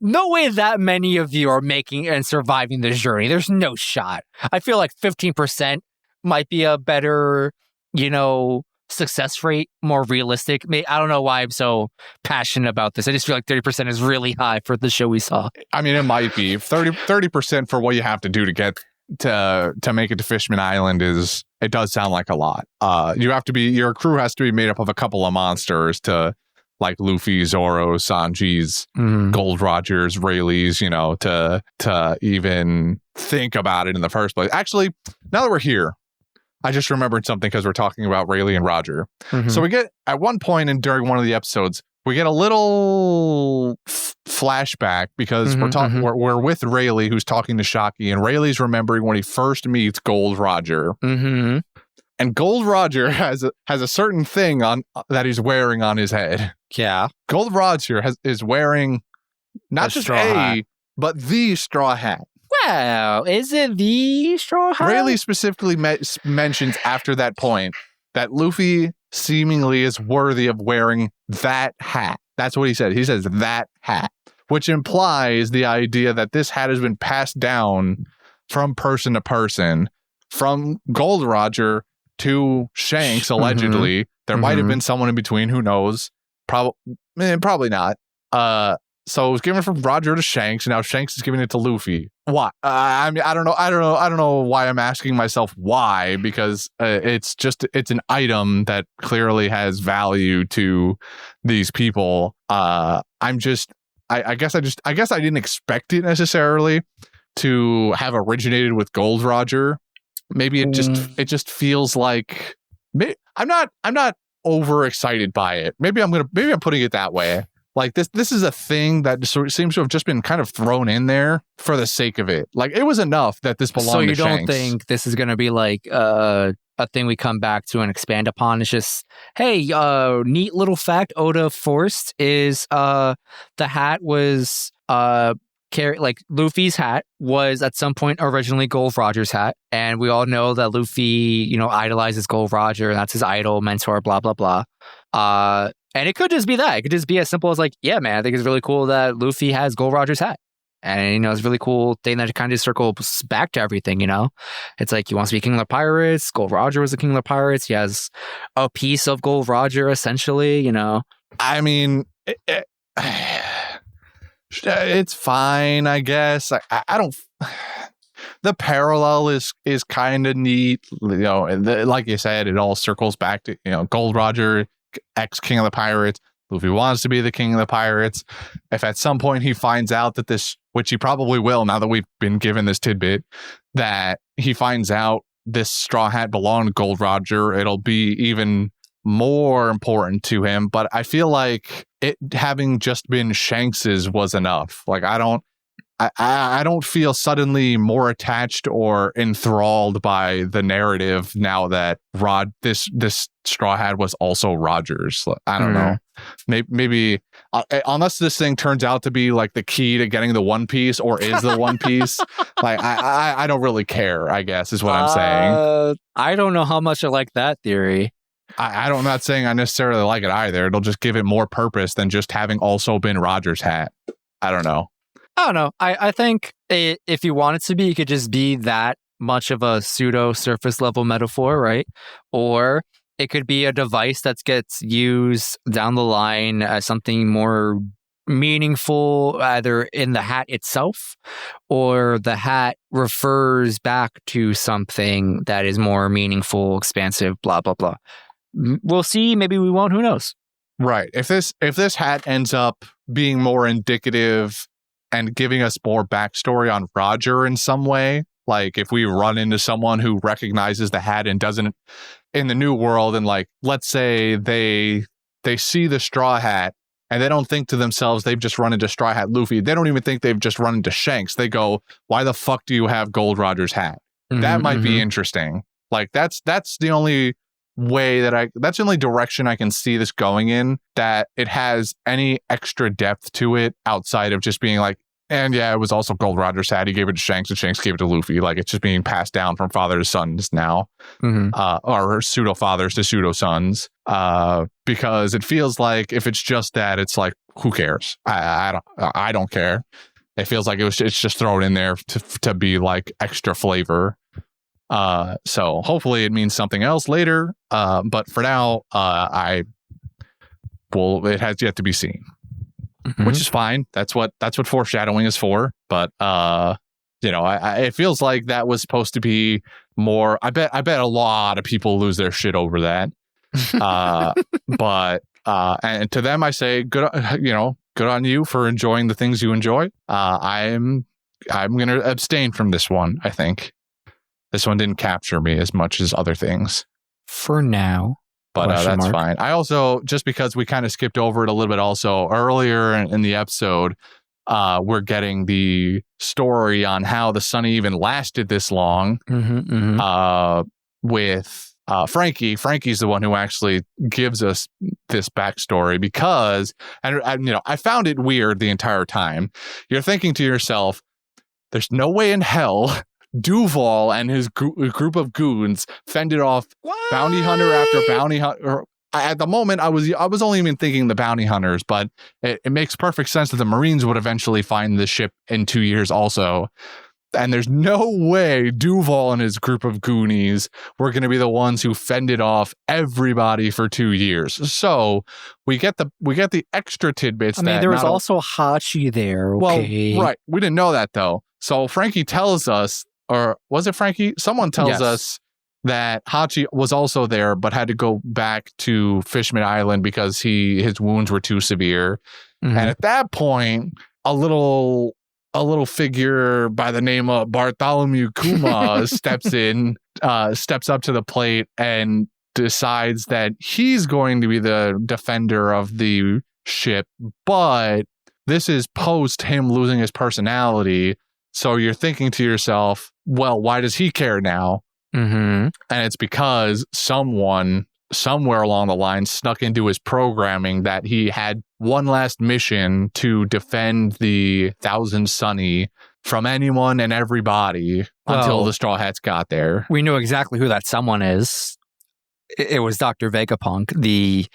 no way that many of you are making and surviving this journey. There's no shot. I feel like 15% might be a better, success rate, more realistic. I don't know why I'm so passionate about this. I just feel like 30% is really high for the show we saw. I mean, it might be 30% for what you have to do to get to make it to Fishman Island it does sound like a lot. Your crew has to be made up of a couple of monsters to, like Luffy, Zoro, Sanji's, Gold Rogers, Rayleigh's, to even think about it in the first place. Actually, now that we're here, I just remembered something because we're talking about Rayleigh and Roger. So we get, at one point during one of the episodes, we get a little flashback because we're with Rayleigh, who's talking to Shocky, and Rayleigh's remembering when he first meets Gold Roger. And Gold Roger has a certain thing on that he's wearing on his head. Yeah. Gold Roger is wearing not just but the straw hat. Wow, is it the straw hat? Rayleigh specifically mentions after that point that Luffy seemingly is worthy of wearing that hat. That's what he said. He says that hat, which implies the idea that this hat has been passed down from person to person, from Gold Roger to Shanks, allegedly. There might have been someone in between, who knows? Probably not. So it was given from Roger to Shanks, and now Shanks is giving it to Luffy. Why? I mean, I don't know why I'm asking myself why, because it's an item that clearly has value to these people. I guess I didn't expect it necessarily to have originated with Gold Roger. Maybe it just feels like I'm not overexcited by it. Maybe I'm putting it that way. Like this is a thing that seems to have just been kind of thrown in there for the sake of it. Like it was enough that this belonged to Shanks. So you don't think this is going to be like a thing we come back to and expand upon? It's just, hey, neat little fact, Oda Forst is the hat was like Luffy's hat was at some point originally Gold Roger's hat, and we all know that Luffy, idolizes Gold Roger, and that's his idol, mentor, blah blah blah. And it could just be that. It could just be as simple as like, yeah, man, I think it's really cool that Luffy has Gold Roger's hat. And, it's a really cool thing that it kind of circles back to everything, It's like he wants to be king of the pirates. Gold Roger was the king of the pirates. He has a piece of Gold Roger, essentially, I mean, it's fine, I guess. I don't... The parallel is kind of neat. Like you said, it all circles back to, Gold Roger, ex-king of the pirates. Luffy wants to be the king of the pirates. If at some point he finds out that this, which he probably will now that we've been given this tidbit, that he finds out this straw hat belonged to Gold Roger, it'll be even more important to him. But I feel like it having just been Shanks's was enough. Like I don't feel suddenly more attached or enthralled by the narrative now that this straw hat was also Roger's. I don't know. Maybe unless this thing turns out to be like the key to getting the One Piece, or is the One Piece. Like I don't really care, I guess is what I'm saying. I don't know how much I like that theory. I'm not saying I necessarily like it either. It'll just give it more purpose than just having also been Roger's hat. I don't know. I think if you want it to be, it could just be that much of a pseudo surface level metaphor, right? Or it could be a device that gets used down the line as something more meaningful, either in the hat itself, or the hat refers back to something that is more meaningful, expansive, blah, blah, blah. We'll see. Maybe we won't. Who knows? Right. If this hat ends up being more indicative and giving us more backstory on Roger in some way. Like if we run into someone who recognizes the hat and doesn't in the new world, and like, let's say they see the Straw Hat and they don't think to themselves, they've just run into Straw Hat Luffy. They don't even think they've just run into Shanks. They go, why the fuck do you have Gold Roger's hat? That might be interesting. Like that's the only way that's the only direction I can see this going in, that it has any extra depth to it outside of just being like, and yeah, it was also Gold Roger's hat. He gave it to Shanks and Shanks gave it to Luffy. Like it's just being passed down from father to sons now, or pseudo fathers to pseudo sons. Because it feels like if it's just that, it's like, who cares? I don't care. It feels like it's just thrown in there to be like extra flavor. So hopefully it means something else later. But for now, it has yet to be seen. Which is fine. That's what foreshadowing is for. But it feels like that was supposed to be more. I bet a lot of people lose their shit over that. But and to them I say, good on you for enjoying the things you enjoy. I'm gonna abstain from this one. I think this one didn't capture me as much as other things for now. But that's fine. I also, just because we kind of skipped over it a little bit also earlier in the episode, we're getting the story on how the Sunny even lasted this long with Frankie. Frankie's the one who actually gives us this backstory because, I found it weird the entire time. You're thinking to yourself, there's no way in hell Duval and his group of goons fended off bounty hunter after bounty hunter. At the moment, I was only even thinking the bounty hunters, but it makes perfect sense that the Marines would eventually find the ship in 2 years also. And there's no way Duval and his group of goonies were going to be the ones who fended off everybody for 2 years. So we get the extra tidbits. I mean, there was also Hachi there. Okay. Well, right. We didn't know that though. So Frankie tells us, or was it Frankie? Someone tells us that Hachi was also there, but had to go back to Fishman Island because his wounds were too severe. And at that point, a little figure by the name of Bartholomew Kuma steps up to the plate and decides that he's going to be the defender of the ship. But this is post him losing his personality. So you're thinking to yourself, well, why does he care now? And it's because someone somewhere along the line snuck into his programming that he had one last mission to defend the Thousand Sunny from anyone and everybody until the Straw Hats got there. We know exactly who that someone is. It was Dr. Vegapunk, the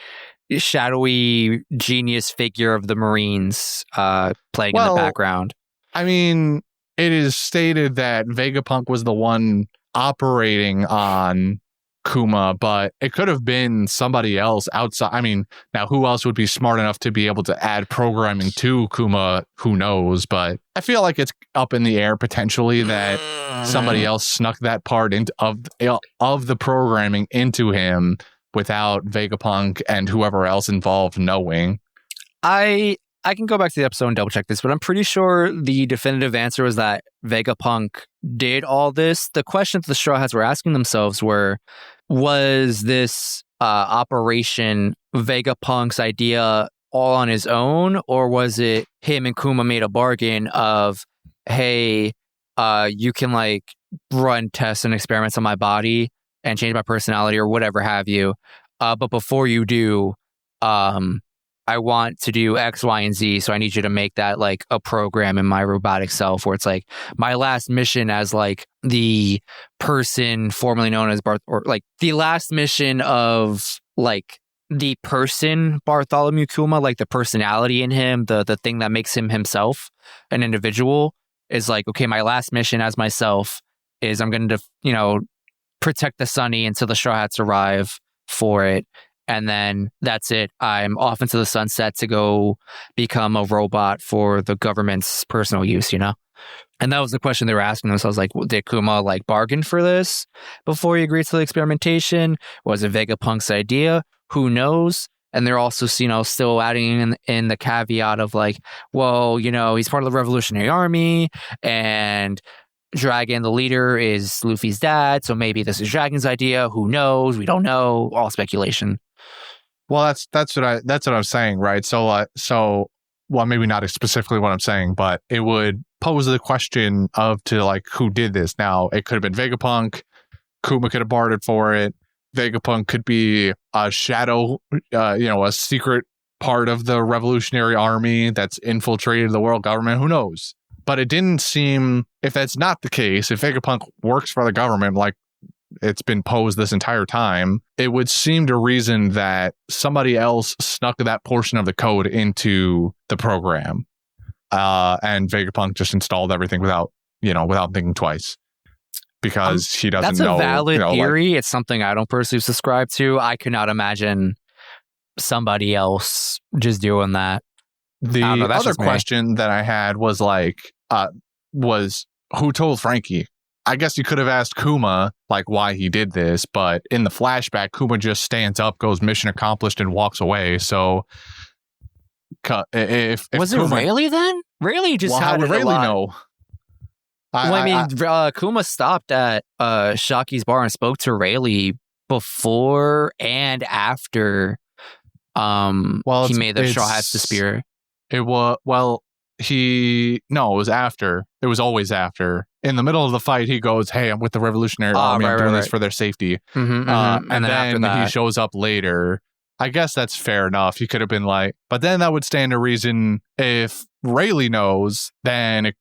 shadowy genius figure of the Marines playing in the background. I mean, it is stated that Vegapunk was the one operating on Kuma, but it could have been somebody else outside. I mean, now who else would be smart enough to be able to add programming to Kuma? Who knows? But I feel like it's up in the air potentially that somebody else snuck that part of the programming into him without Vegapunk and whoever else involved knowing. I can go back to the episode and double check this, but I'm pretty sure the definitive answer was that Vegapunk did all this. The questions the Straw Hats were asking themselves was this operation Vegapunk's idea all on his own, or was it him and Kuma made a bargain of, hey, you can like run tests and experiments on my body and change my personality or whatever have you. But before you do, I want to do X, Y, and Z. So I need you to make that like a program in my robotic self where it's like my last mission as like the person formerly known as or like the last mission of like the person Bartholomew Kuma, like the personality in him, the thing that makes him himself, an individual, is like, okay, my last mission as myself is I'm going to, protect the Sunny until the Straw Hats arrive for it. And then that's it. I'm off into the sunset to go become a robot for the government's personal use, And that was the question they were asking themselves. Like, did Kuma like bargain for this before he agreed to the experimentation? Was it Vegapunk's idea? Who knows? And they're also, still adding in the caveat of like, well, he's part of the Revolutionary Army, and Dragon, the leader, is Luffy's dad. So maybe this is Dragon's idea. Who knows? We don't know. All speculation. Well, that's what I'm saying, right? So well, maybe not specifically what I'm saying, but it would pose the question of who did this. Now, it could have been Vegapunk. Kuma could have bartered for it. Vegapunk could be a shadow, a secret part of the Revolutionary Army that's infiltrated the world government. Who knows? But it didn't seem, if that's not the case, if Vegapunk works for the government like it's been posed this entire time, it would seem to reason that somebody else snuck that portion of the code into the program. And Vegapunk just installed everything without thinking twice. Because he doesn't know. That's a valid theory. It's something I don't personally subscribe to. I could not imagine somebody else just doing that. The other question that I had was was who told Frankie? I guess you could have asked Kuma why he did this, but in the flashback, Kuma just stands up, goes mission accomplished, and walks away. So if was Kuma, it Rayleigh then? Rayleigh just how had would Rayleigh know? Kuma stopped at Shaki's bar and spoke to Rayleigh before and after he made the Straw Hats disappear. It was it was after. It was always after. In the middle of the fight, he goes, "Hey, I'm with the Revolutionary Army. I'm doing this for their safety." Mm-hmm. And then he shows up later. I guess that's fair enough. He could have been but then that would stand to reason if Rayleigh knows, then it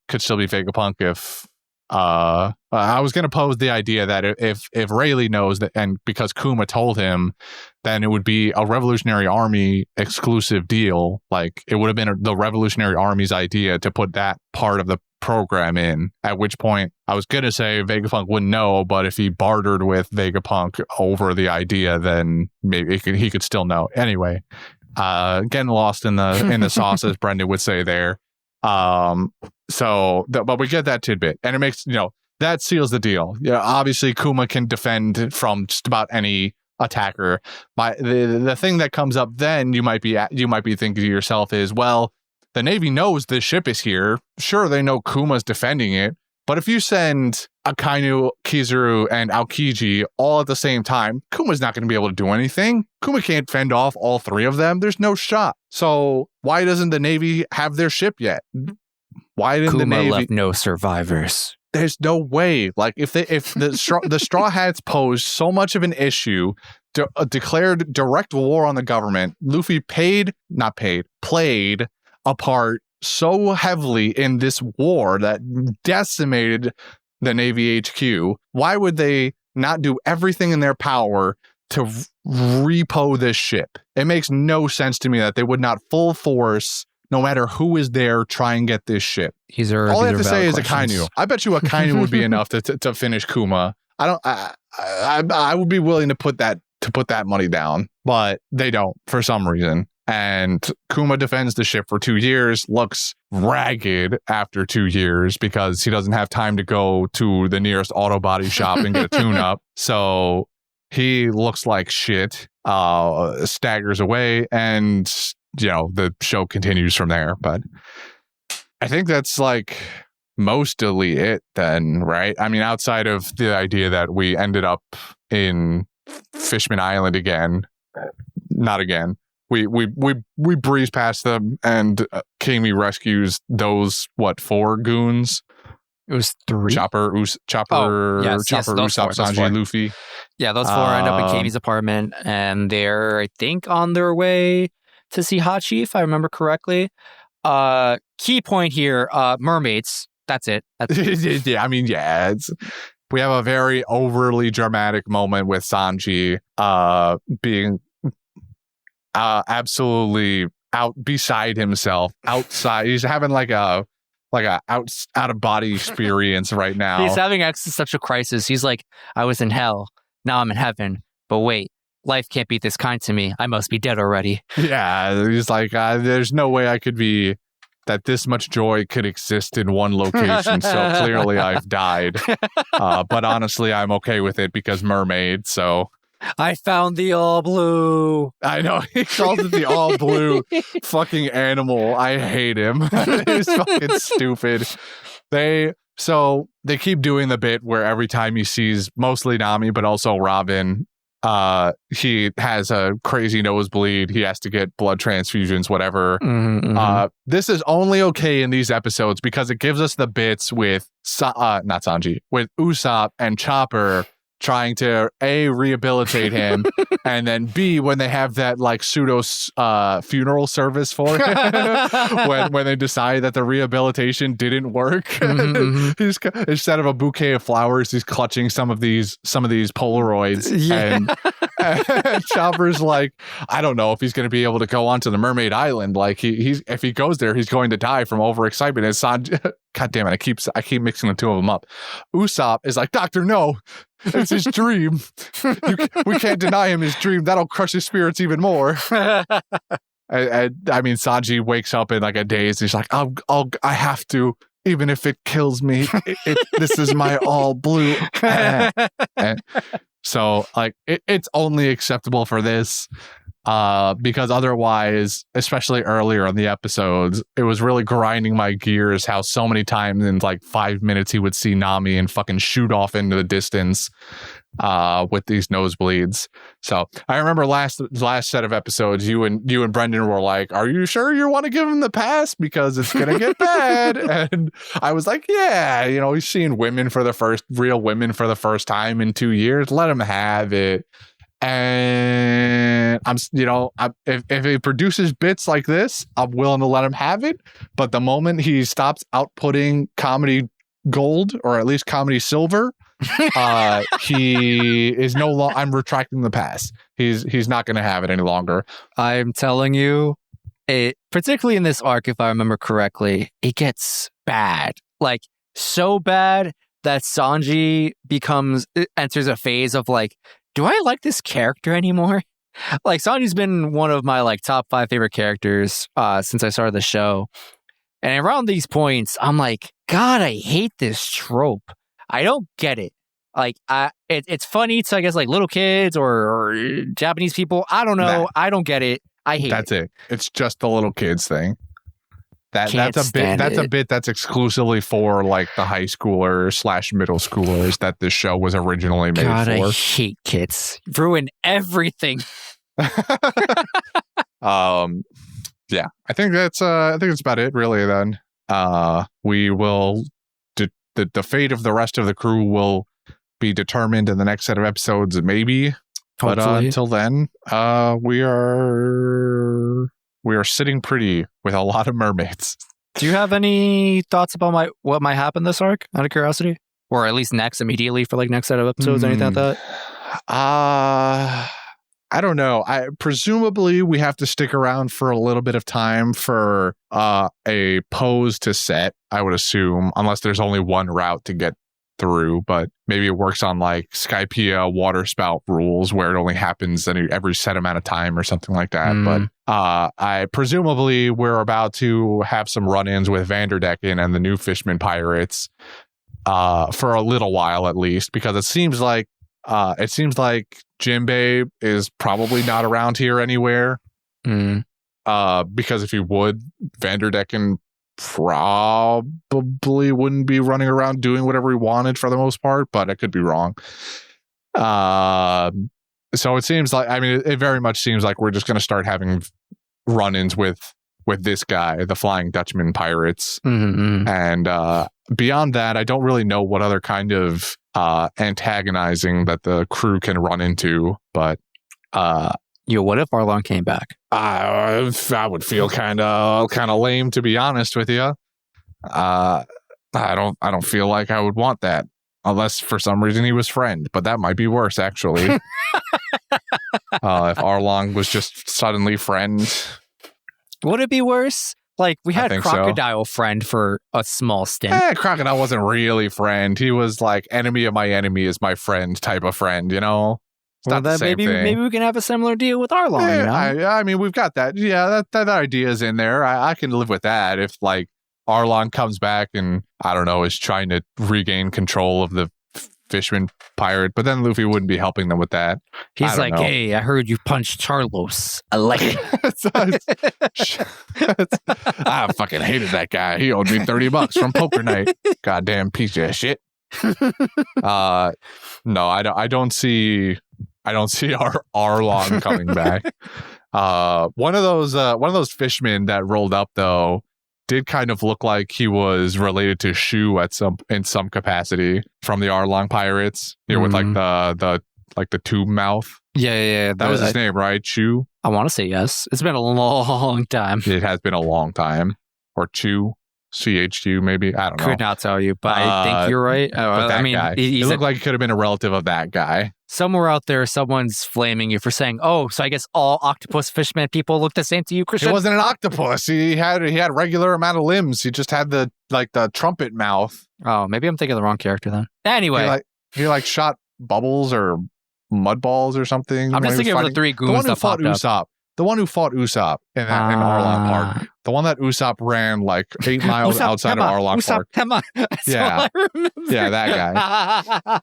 could still be Vegapunk if I was going to pose the idea that if Rayleigh knows that, and because Kuma told him, then it would be a Revolutionary Army exclusive deal. It would have been the Revolutionary Army's idea to put that part of the program in, at which point I was going to say Vegapunk wouldn't know, but if he bartered with Vegapunk over the idea, then maybe he could still know. Anyway, getting lost in the sauce, as Brendan would say there. But we get that tidbit, and it makes, that seals the deal. Obviously Kuma can defend from just about any attacker. The thing that comes up then, you might be thinking to yourself is, well, the Navy knows this ship is here. Sure, they know Kuma's defending it, but if you send Akainu, Kizaru, and Aokiji all at the same time, Kuma's not going to be able to do anything. Kuma can't fend off all three of them. There's no shot. So why doesn't the Navy have their ship yet? Why didn't the Navy? Kuma left no survivors. There's no way. If the Straw Hats posed so much of an issue, declared direct war on the government, Luffy played a part so heavily in this war that decimated the Navy HQ. Why would they not do everything in their power to repo this ship? It makes no sense to me that they would not full force, no matter who is there, try and get this ship. All I have to say is Akainu. I bet you Akainu would be enough to finish Kuma. I would be willing to put that money down, but they don't for some reason. And Kuma defends the ship for 2 years, looks ragged after 2 years because he doesn't have time to go to the nearest auto body shop and get a tune-up. So he looks like shit, staggers away, and, the show continues from there. But I think that's mostly it then, right? I mean, outside of the idea that we ended up in Fishman Island again, not again. We breeze past them, and Kami rescues those 4 goons? It was 3. Chopper, Usopp, Sanji, Luffy. Yeah, those 4 end up in Kami's apartment, and they're, I think, on their way to see Hachi, if I remember correctly. Key point here: mermaids. That's it. Yeah, we have a very overly dramatic moment with Sanji being absolutely beside himself, outside. He's having a out of body experience right now. He's having existential crisis. He's like, I was in hell, now I'm in heaven, but wait, life can't be this kind to me. I must be dead already. Yeah, he's like, there's no way I could be, that this much joy could exist in one location. So clearly I've died. But honestly, I'm okay with it because mermaid. So I found the all blue. I know, he calls it the all blue fucking animal. I hate him. He's fucking stupid. They keep doing the bit where every time he sees mostly Nami, but also Robin, he has a crazy nosebleed. He has to get blood transfusions, whatever. This is only okay in these episodes because it gives us the bits with not Sanji, with Usopp and Chopper trying to A, rehabilitate him, and then B, when they have that like pseudo funeral service for him, when they decide that the rehabilitation didn't work, he's, instead of a bouquet of flowers, he's clutching some of these Polaroids, and Chopper's like, I don't know if he's going to be able to go onto the Mermaid Island. Like he's if he goes there, he's going to die from overexcitement. And Sanji, God damn it, I keep mixing the two of them up. Usopp is like, Doctor, no. It's his dream. We can't deny him his dream. That'll crush his spirits even more. I mean, Sanji wakes up in like a daze. He's like, I have to, even if it kills me. This is my all blue. So like, it's only acceptable for this. Because otherwise, especially earlier in the episodes, it was really grinding my gears how so many times in like 5 minutes he would see Nami and fucking shoot off into the distance with these nosebleeds. So I remember last set of episodes, you and Brendan were like, are you sure you want to give him the pass because it's gonna get bad? And I was like, yeah, he's seeing real women for the first time in 2 years. Let him have it. And if he produces bits like this, I'm willing to let him have it. But the moment he stops outputting comedy gold, or at least comedy silver, he is no longer. I'm retracting the pass. He's not going to have it any longer. I'm telling you, particularly in this arc, if I remember correctly, it gets bad, like so bad that Sanji enters a phase of like, do I like this character anymore? Like, Sanji's been one of my like top 5 favorite characters since I started the show. And around these points, I'm like, God, I hate this trope. I don't get it. Like, it's funny to, I guess, like little kids or Japanese people. I don't know. I don't get it. I hate it. That's it. It's just the little kids thing. That's a bit that's exclusively for like the high schoolers / middle schoolers that this show was originally made God, for. I hate kids. Ruin everything. Yeah, I think that's about it really then. We will the fate of the rest of the crew will be determined in the next set of episodes, maybe. Hopefully. But until then, we are sitting pretty with a lot of mermaids. Do you have any thoughts about what might happen this arc, out of curiosity? Or at least immediately for like next set of episodes, anything like that? I don't know. Presumably we have to stick around for a little bit of time for a pose to set, I would assume, unless there's only one route to get through, but maybe it works on like Skypiea water spout rules where it only happens every set amount of time or something like that. But I presumably we're about to have some run-ins with Vanderdecken and the new Fishman pirates for a little while at least, because it seems like Jinbei is probably not around here anywhere. Because if he would, Vanderdecken probably wouldn't be running around doing whatever he wanted for the most part, but I could be wrong. So it seems like, I mean, it very much seems like we're just going to start having run-ins with this guy, the Flying Dutchman pirates. And beyond that, I don't really know what other kind of antagonizing that the crew can run into, but what if Arlong came back? I would feel kind of lame, to be honest with you. I don't feel like I would want that, unless for some reason he was friend, but that might be worse actually. If Arlong was just suddenly friend, would it be worse? Like, we had Crocodile friend for a small stint. Crocodile wasn't really friend. He was like enemy of my enemy is my friend type of friend, It's not the same thing. Maybe we can have a similar deal with Arlong. I mean, we've got that. Yeah, that idea is in there. I can live with that if like Arlong comes back and I don't know is trying to regain control of the Fishman pirate, but then Luffy wouldn't be helping them with that. He's I don't like, know. hey, I heard you punched Charlos. I like it. I fucking hated that guy. He owed me $30 from poker night. Goddamn piece of shit. No, I don't see Arlong coming back. One of those fishermen that rolled up though did kind of look like he was related to Shu in some capacity from the Arlong pirates. With like the tube mouth. Yeah. That was his name, right? Shu? I want to say yes. It's been a long time. It has been a long time. Or Chu. CHU, maybe. I don't know. Could not tell you, but I think you're right. But that guy. He looked like he could have been a relative of that guy. Somewhere out there, someone's flaming you for saying, "Oh, so I guess all octopus fishman people look the same to you, Christian." He wasn't an octopus. He had regular amount of limbs. He just had the trumpet mouth. Oh, maybe I'm thinking of the wrong character then. Anyway, he shot bubbles or mud balls or something. I'm just thinking of the three goons that popped up. Usopp. The one who fought Usopp in Arlong Park. The one that Usopp ran like 8 miles outside of Arlong Park. Yeah. Yeah, that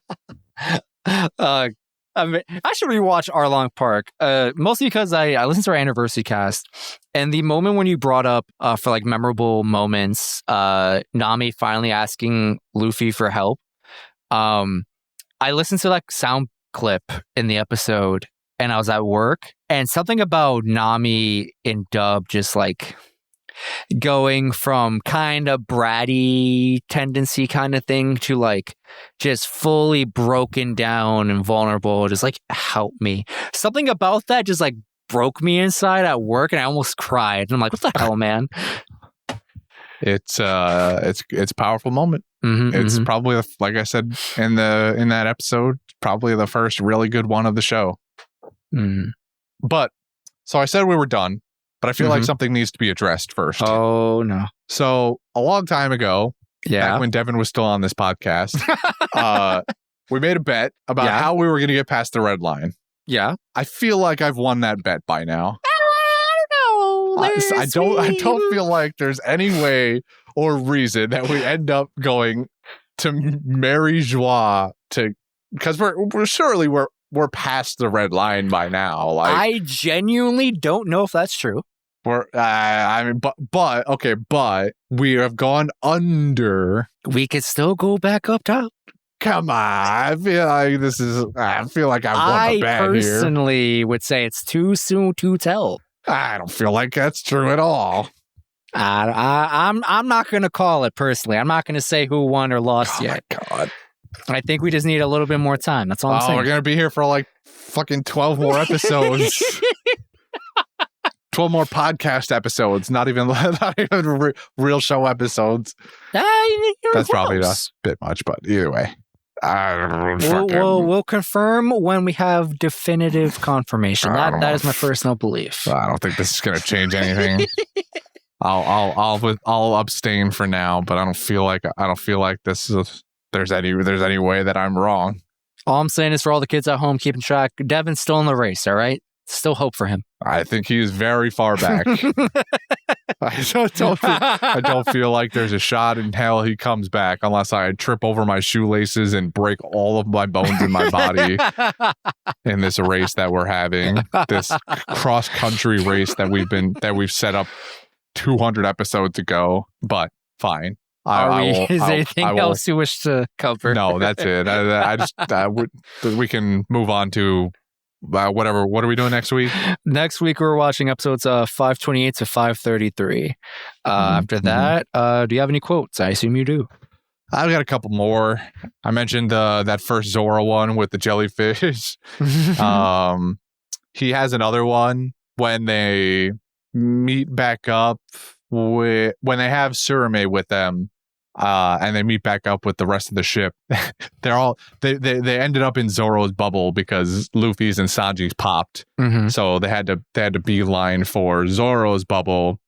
guy. I should rewatch Arlong Park, mostly because I listened to our anniversary cast, and the moment when you brought up for like memorable moments, Nami finally asking Luffy for help. I listened to that sound clip in the episode, and I was at work, and something about Nami in dub just like going from kind of bratty tendency kind of thing to like just fully broken down and vulnerable, just like, help me. Something about that just like broke me inside at work, and I almost cried. And I'm like, what the hell, man? It's a powerful moment. It's probably, like I said in that episode, probably the first really good one of the show. But so I said we were done, but I feel like something needs to be addressed first. Oh no. So a long time ago, back when Devin was still on this podcast, we made a bet about how we were going to get past the red line. Yeah. I feel like I've won that bet by now. I don't know. I don't feel like there's any way or reason that we end up going to Mary Joie because we're past the red line by now. Like, I genuinely don't know if that's true. But we have gone under. We could still go back up top. Come on, I feel like I won the bet here. I personally would say it's too soon to tell. I don't feel like that's true at all. I'm not going to call it personally. I'm not going to say who won or lost yet. Oh my God. I think we just need a little bit more time. That's all I'm saying. We're going to be here for like fucking 12 more episodes. 12 more podcast episodes, not even real show episodes. That's probably a bit much, but either way. We'll confirm when we have definitive confirmation. That is my personal belief. I don't think this is going to change anything. I'll abstain for now, but I don't feel like there's any way that I'm wrong. All I'm saying is for all the kids at home keeping track, Devin's still in the race. All right, still hope for him. I think he is very far back. I don't feel like there's a shot in hell he comes back unless I trip over my shoelaces and break all of my bones in my body in this race that we're having, this cross-country race that we've set up 200 episodes ago. But fine. Is there anything else you wish to cover? No, that's it. We can move on to whatever. What are we doing next week? Next week we're watching episodes 528 to 533. After that, do you have any quotes? I assume you do. I've got a couple more. I mentioned that first Zoro one with the jellyfish. He has another one when they meet back up when they have Surame with them. And they meet back up with the rest of the ship. They ended up in Zoro's bubble because Luffy's and Sanji's popped. So they had to beeline for Zoro's bubble,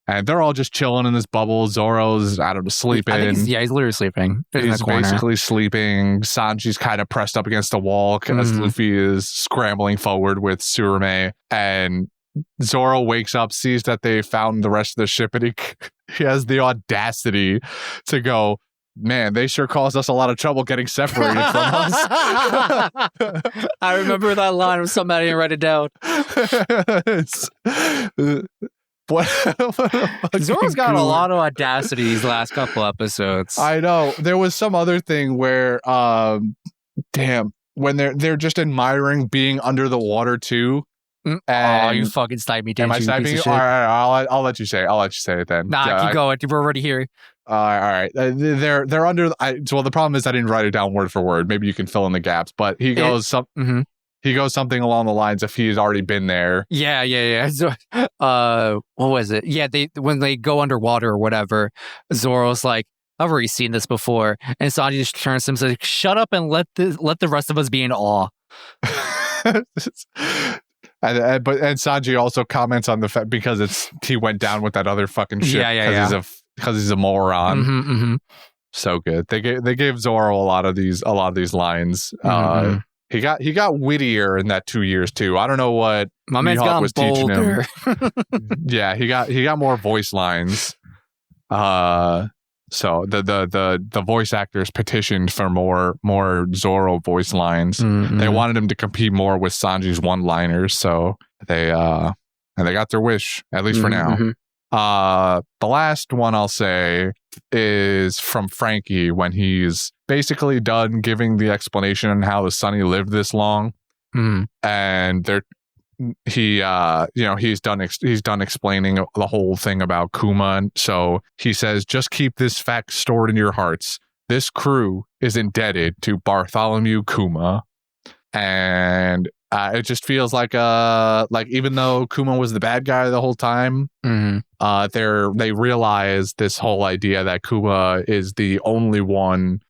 and they're all just chilling in this bubble. Zoro's sleeping. He's literally sleeping. He's basically sleeping. Sanji's kind of pressed up against the wall because Luffy is scrambling forward with Surame, and Zoro wakes up, sees that they found the rest of the ship, and he has the audacity to go, man, they sure caused us a lot of trouble getting separated from us. I remember that line with somebody and write it down. Zoro's got a lot of audacity these last couple episodes. I know. There was some other thing where, when they're just admiring being under the water too. Oh, you fucking sniped me, am I sniping you? All right, I'll let you say it. I'll let you say it then. Nah, keep going. We're already here. All right. They're under. Well, the problem is I didn't write it down word for word. Maybe you can fill in the gaps. But he goes he goes something along the lines if he's already been there. Yeah. So, what was it? Yeah, when they go underwater or whatever, Zoro's like, I've already seen this before, and Sanji just turns to him and says, "Shut up and let the rest of us be in awe." And Sanji also comments on the fact because he went down with that other fucking ship because he's a moron. So good. They gave Zoro a lot of these lines. He got wittier in that 2 years too. I don't know what my man's got was teaching him. Yeah, he got more voice lines. So the voice actors petitioned for more Zoro voice lines. They wanted him to compete more with Sanji's one-liners, so they got their wish, at least for now. The last one I'll say is from Frankie when he's basically done giving the explanation on how the Sunny lived this long, and he's done explaining the whole thing about Kuma. So he says, just keep this fact stored in your hearts. This crew is indebted to Bartholomew Kuma. And it just feels like even though Kuma was the bad guy the whole time, they realize this whole idea that Kuma is the only one,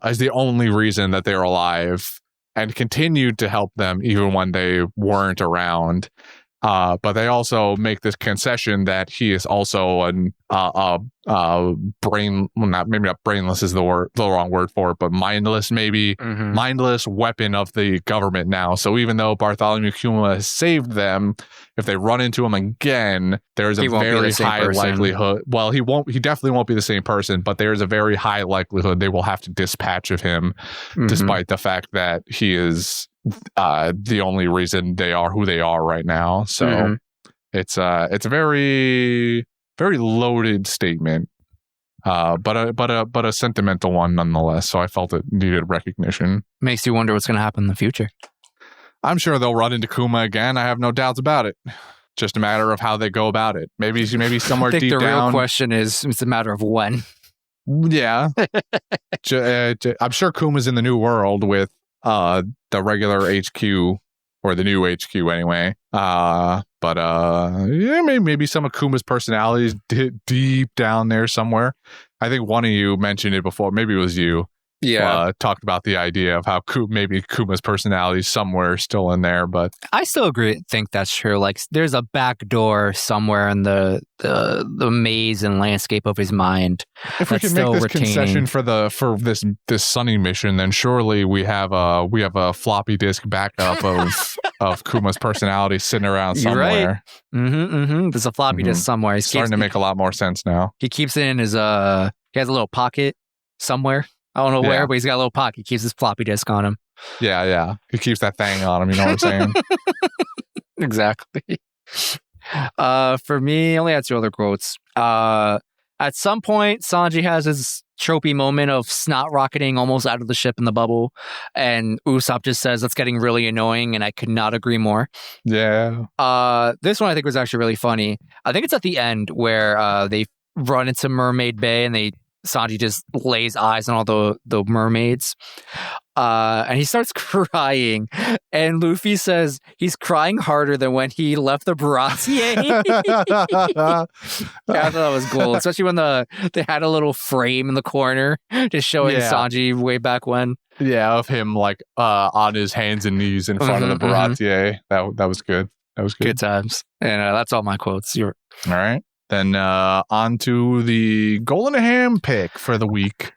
is the only reason that they're alive, and continued to help them even when they weren't around. But they also make this concession that he is also not brainless is the wrong word for it, but mindless mindless weapon of the government now. So even though Bartholomew Kuma has saved them, if they run into him again, there's a very high likelihood. Well, he definitely won't be the same person, but there's a very high likelihood they will have to dispatch of him, despite the fact that he is the only reason they are who they are right now. So it's a very, very loaded statement, but a sentimental one nonetheless. So I felt it needed recognition. Makes you wonder what's going to happen in the future. I'm sure they'll run into Kuma again. I have no doubts about it. Just a matter of how they go about it. Maybe somewhere I think deep the down. real question is, it's a matter of when. Yeah, I'm sure Kuma's in the new world with the regular HQ, or the new HQ anyway. Maybe some of Kuma's personalities deep down there somewhere. I think one of you mentioned it before. Maybe it was you. Yeah, talked about the idea of how maybe Kuma's personality is somewhere still in there, but I still think that's true. Like, there's a back door somewhere in the maze and landscape of his mind. If we can make this concession for this Sunny mission, then surely we have a floppy disk backup of Kuma's personality sitting around somewhere. Right. There's a floppy disk somewhere. It's starting to make a lot more sense now. He keeps it in his he has a little pocket somewhere. I don't know where, but he's got a little pocket. He keeps his floppy disk on him. Yeah. He keeps that thing on him. You know what I'm saying? Exactly. For me, I only had two other quotes. At some point, Sanji has his tropey moment of snot rocketing almost out of the ship in the bubble, and Usopp just says, "That's getting really annoying," and I could not agree more. Yeah. This one I think was actually really funny. I think it's at the end where they run into Mermaid Bay and Sanji just lays eyes on all the mermaids, and he starts crying, and Luffy says he's crying harder than when he left the Baratie. I thought that was cool, especially when they had a little frame in the corner just showing Sanji way back when. Yeah, of him like on his hands and knees in front of the Baratie. That was good. That was good. Good times. And that's all my quotes. All right. Then on to the Golden Ham pick for the week.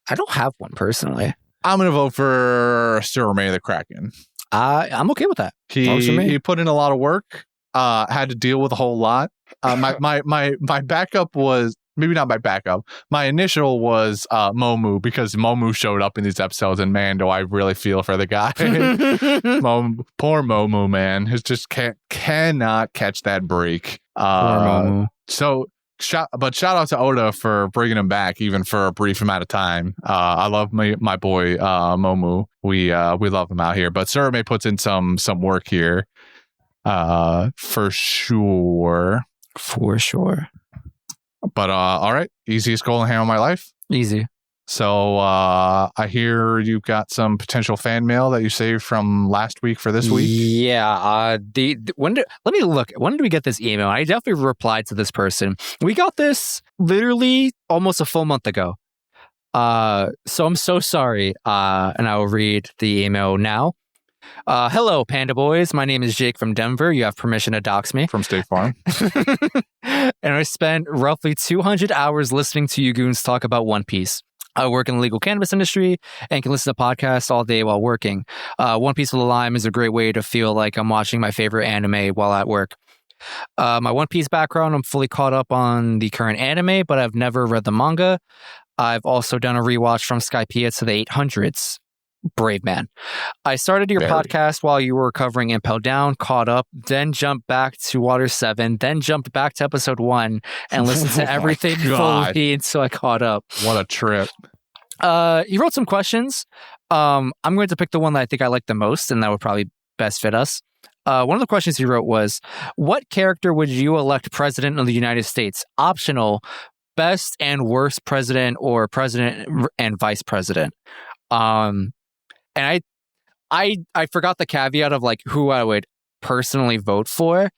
I don't have one personally. I'm going to vote for Surame the Kraken. I'm okay with that. He put in a lot of work. Had to deal with a whole lot. My backup was maybe not my backup. My initial was Momu, because Momu showed up in these episodes, and man, do I really feel for the guy. Poor Momu, man. He just cannot catch that break. Poor Momu. So shout out to Oda for bringing him back, even for a brief amount of time. I love my boy Momu. We love him out here. But Surame puts in some work here, for sure. For sure. But all right, easiest golden ham of my life. Easy. So I hear you've got some potential fan mail that you saved from last week for this week. Yeah. Let me look. When did we get this email? I definitely replied to this person. We got this literally almost a full month ago. So I'm so sorry. And I will read the email now. Hello, Panda Boys. My name is Jake from Denver. You have permission to dox me. From State Farm. And I spent roughly 200 hours listening to you goons talk about One Piece. I work in the legal cannabis industry and can listen to podcasts all day while working. One Piece with a Lime is a great way to feel like I'm watching my favorite anime while at work. My One Piece background, I'm fully caught up on the current anime, but I've never read the manga. I've also done a rewatch from Skypiea to the 800s. Brave man. I started your podcast while you were covering Impel Down, caught up, then jumped back to Water 7, then jumped back to episode 1 and listened to everything fully until I caught up. What a trip. He wrote some questions. I'm going to pick the one that I think I like the most, and that would probably best fit us. One of the questions he wrote was, what character would you elect president of the United States? Optional, best and worst president, or president and vice president. And I forgot the caveat of like who I would personally vote for.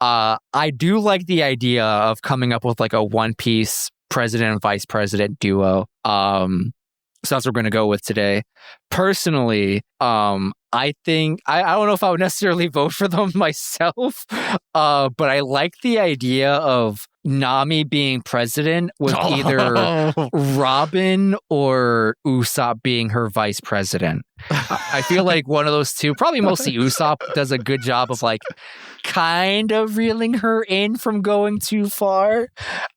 I do like the idea of coming up with like a One Piece president and vice president duo. So that's what we're going to go with today. Personally, I think I don't know if I would necessarily vote for them myself, but I like the idea of Nami being president with either Robin or Usopp being her vice president. I feel like one of those two, probably mostly Usopp, does a good job of like kind of reeling her in from going too far.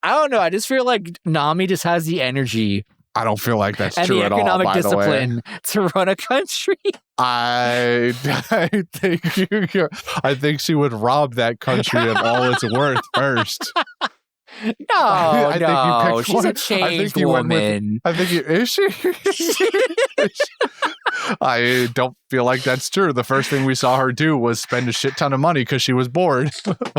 I don't know. I just feel like Nami just has the energy. I don't feel like that's true at all. And the economic discipline to run a country. I think she would rob that country of all it's worth first. No, she's a changed woman. Is she? I don't feel like that's true. The first thing we saw her do was spend a shit ton of money because she was bored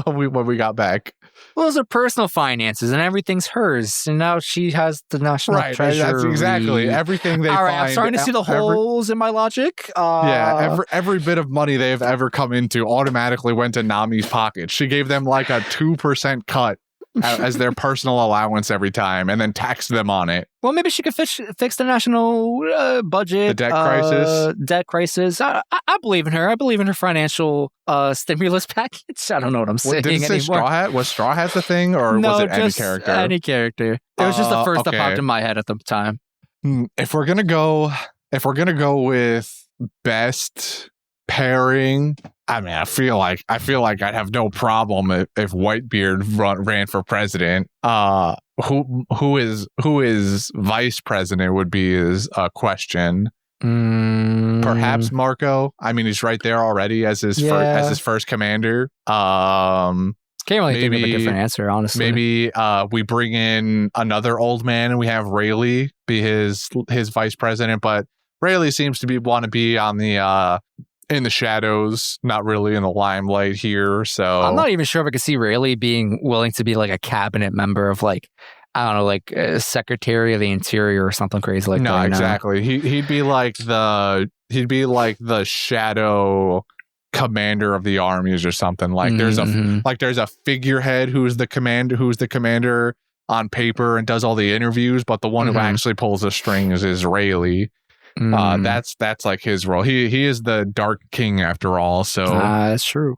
when we got back. Well, those are personal finances, and everything's hers. And now she has the national treasury. Right, that's exactly everything they find. All right, I'm starting to see the holes in my logic. Every bit of money they've ever come into automatically went to Nami's pocket. She gave them like a 2% cut as their personal allowance every time, and then taxed them on it. Well, maybe she could fix the national budget. The debt crisis. I believe in her. I believe in her financial stimulus package. I don't know what I'm saying anymore. Straw Hat? Was Straw Hat the thing, or was it any character? Any character. It was just the first that popped in my head at the time. If we're gonna go with best pairing, I mean, I feel like I'd have no problem if Whitebeard ran for president. Who is vice president would be his question. Perhaps Marco. I mean, he's right there already as his first commander. Can't really think of a different answer, honestly. Maybe we bring in another old man and we have Rayleigh be his vice president, but Rayleigh seems to want to be on the in the shadows, not really in the limelight here. So I'm not even sure if I could see Rayleigh being willing to be like a cabinet member of like, I don't know, like a Secretary of the Interior or something crazy like that. No, exactly. He'd be like the shadow commander of the armies or something. Like there's a figurehead who's the commander on paper and does all the interviews, but the one who actually pulls the strings is Rayleigh. That's like his role. He is the Dark King after all. So that's true.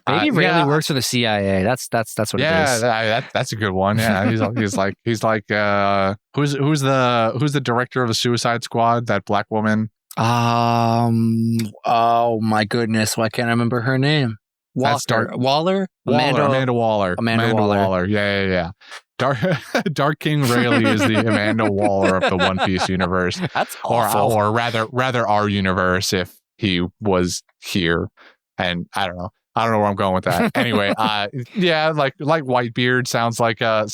Maybe Rayleigh works for the CIA. That's what it is. Yeah, that's a good one. Yeah, he's like who's the director of the Suicide Squad? That black woman. Oh my goodness, why can't I remember her name? Waller? Amanda Waller. Amanda Waller. Yeah. Dark King Rayleigh is the Amanda Waller of the One Piece universe. That's awful. Or rather our universe if he was here. And I don't know where I'm going with that. Anyway, yeah, like Whitebeard sounds like a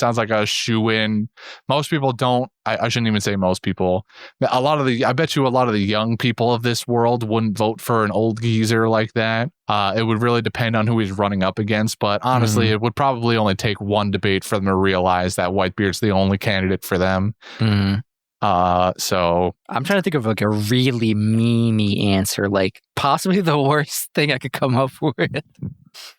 shoe-in. Most people don't. I shouldn't even say most people. I bet you a lot of the young people of this world wouldn't vote for an old geezer like that. It would really depend on who he's running up against. But honestly, it would probably only take one debate for them to realize that Whitebeard's the only candidate for them. So I'm trying to think of like a really memey answer, like possibly the worst thing I could come up with.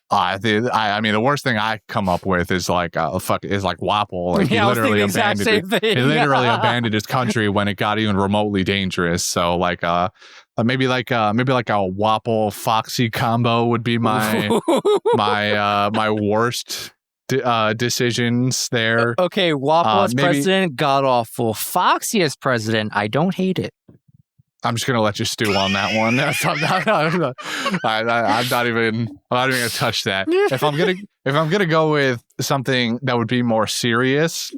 I mean, the worst thing I come up with is like Wapple. Like, he literally abandoned his country when it got even remotely dangerous. So like maybe like a Wapple Foxy combo would be my my worst decisions there. Okay, Wapple as president, god awful. Foxy as president, I don't hate it. I'm just gonna let you stew on that one. I'm not even gonna touch that. If I'm gonna go with something that would be more serious,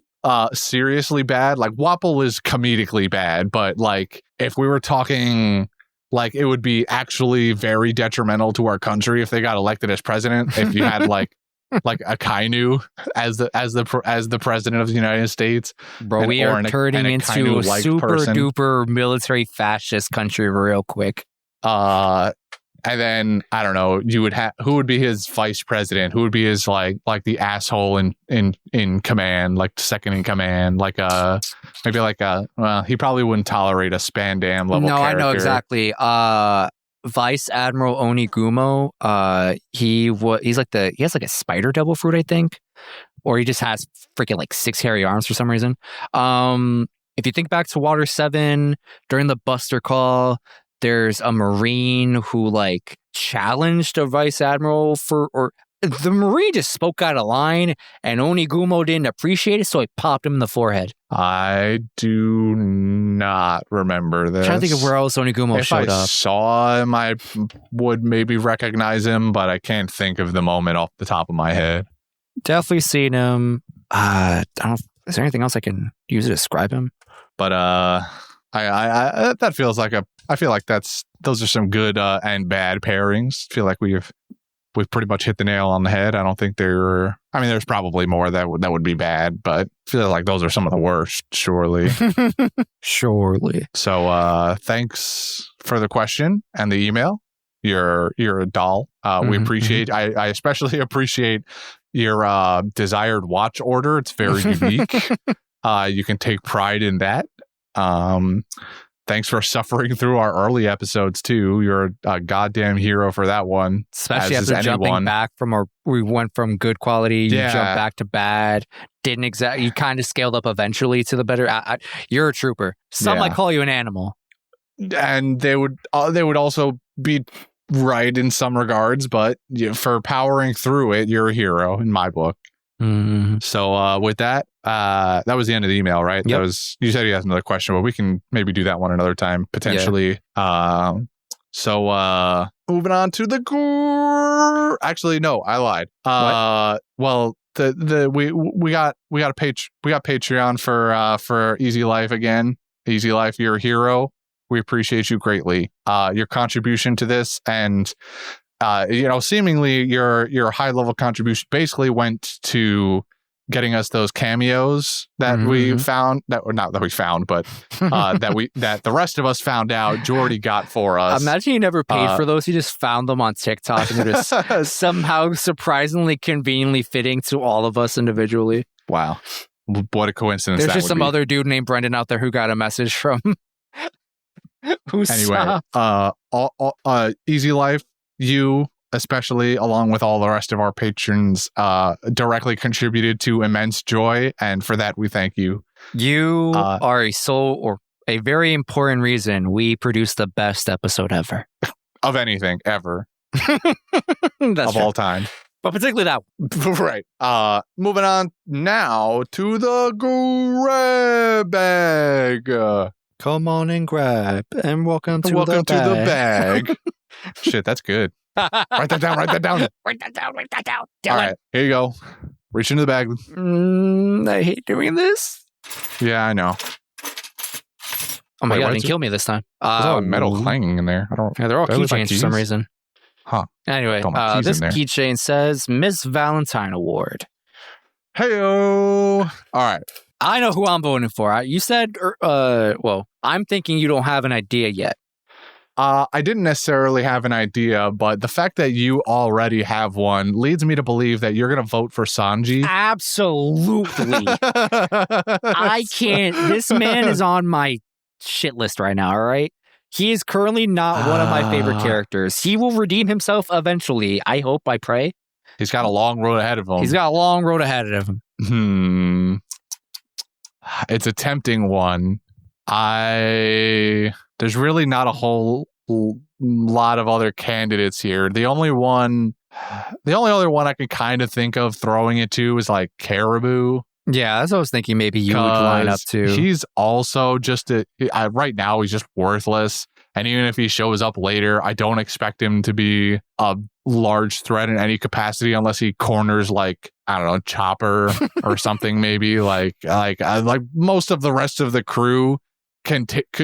seriously bad, like Wapple is comedically bad, but like if we were talking, like it would be actually very detrimental to our country if they got elected as president. If you had like a Kainu as the president of the United States. Bro, we are turning into a super duper military fascist country real quick. And then I don't know, you would have who would be his vice president? Who would be his like the asshole in command, like second in command, like maybe like he probably wouldn't tolerate a Spandam level character. I know exactly. Vice Admiral Onigumo, he has like a spider devil fruit, I think, or he just has freaking like 6 hairy arms for some reason. If you think back to Water 7 during the Buster Call, there's a Marine who like challenged a Vice Admiral or the Marine just spoke out of line and Onigumo didn't appreciate it, so he popped him in the forehead. I do not remember this. I'm trying to think of where else Onigumo showed up. If I saw him, I would maybe recognize him, but I can't think of the moment off the top of my head. Definitely seen him. I don't know. Is there anything else I can use to describe him? But I that feels like I feel like those are some good and bad pairings. I feel like we've pretty much hit the nail on the head. I don't think there's probably more that would be bad, but I feel like those are some of the worst, surely. Surely. So thanks for the question and the email. You're a doll. We appreciate, I especially appreciate your desired watch order. It's very unique. You can take pride in that. Thanks for suffering through our early episodes too. You're a goddamn hero for that one. Especially after jumping back we went from good quality, you jumped back to bad. You kind of scaled up eventually to the better. You're a trooper. Some might call you an animal. And they would also be right in some regards, but for powering through it, you're a hero in my book. So with that was the end of the email, right? Yep. You said you had another question, but we can maybe do that one another time potentially. So moving on to the actually no, I lied. Well, we got Patreon for Easy Life again. Easy Life, you're a hero. We appreciate you greatly. Your contribution to this and seemingly your high level contribution basically went to getting us those cameos that we found that the rest of us found out Jordy got for us. Imagine you never paid for those. You just found them on TikTok and they're just somehow surprisingly conveniently fitting to all of us individually. Wow. What a coincidence. There's just some other dude named Brendan out there who got a message from anyway, Easy Life, you especially, along with all the rest of our patrons, directly contributed to immense joy, and for that we thank you. You are a very important reason we produce the best episode ever. Of anything, ever. Of all time. But particularly that one. Right. Moving on now to the grab bag. Come on and grab, and welcome to the bag. bag. Shit, that's good. Write that down. Write that down. All right, here you go. Reach into the bag. I hate doing this. Yeah, I know. Oh my Wait, god, what it is didn't kill me this time. There's all metal clanging in there. I don't. Yeah, they're all do they look like keychains for some keys? reason. Huh. Anyway, Don't have keys this in there. keychain says Miss Valentine Award. Hey-o. All right. I know who I'm voting for. You said, well, I'm thinking you don't have an idea yet. I didn't necessarily have an idea, but the fact that you already have one leads me to believe that you're going to vote for Sanji. Absolutely. I can't. This man is on my shit list right now, all right? He is currently not one of my favorite characters. He will redeem himself eventually. I hope, I pray. He's got a long road ahead of him. He's got a long road ahead of him. It's a tempting one. There's really not a whole lot of other candidates here. The only other one I can kind of think of throwing it to is like Caribou. Yeah, that's what I was thinking. Maybe you would line up to. He's also just right now he's just worthless. And even if he shows up later, I don't expect him to be a large threat in any capacity unless he corners like, I don't know, Chopper or something. Maybe like most of the rest of the crew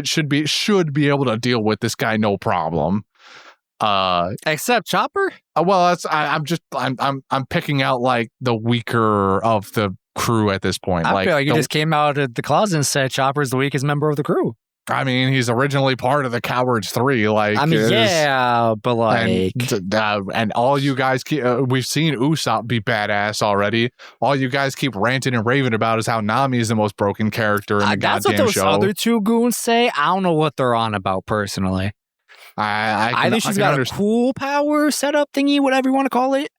should be able to deal with this guy no problem. Except Chopper. Well, I'm picking out like the weaker of the crew at this point. I feel like you just came out of the closet and said Chopper's the weakest member of the crew. I mean, he's originally part of the Cowards 3. Like, I mean, yeah, but like, and all you guys we've seen Usopp be badass already. All you guys keep ranting and raving about is how Nami is the most broken character in the goddamn show. That's what those other two goons say. I don't know what they're on about personally. I think she's got a cool power setup thingy, whatever you want to call it.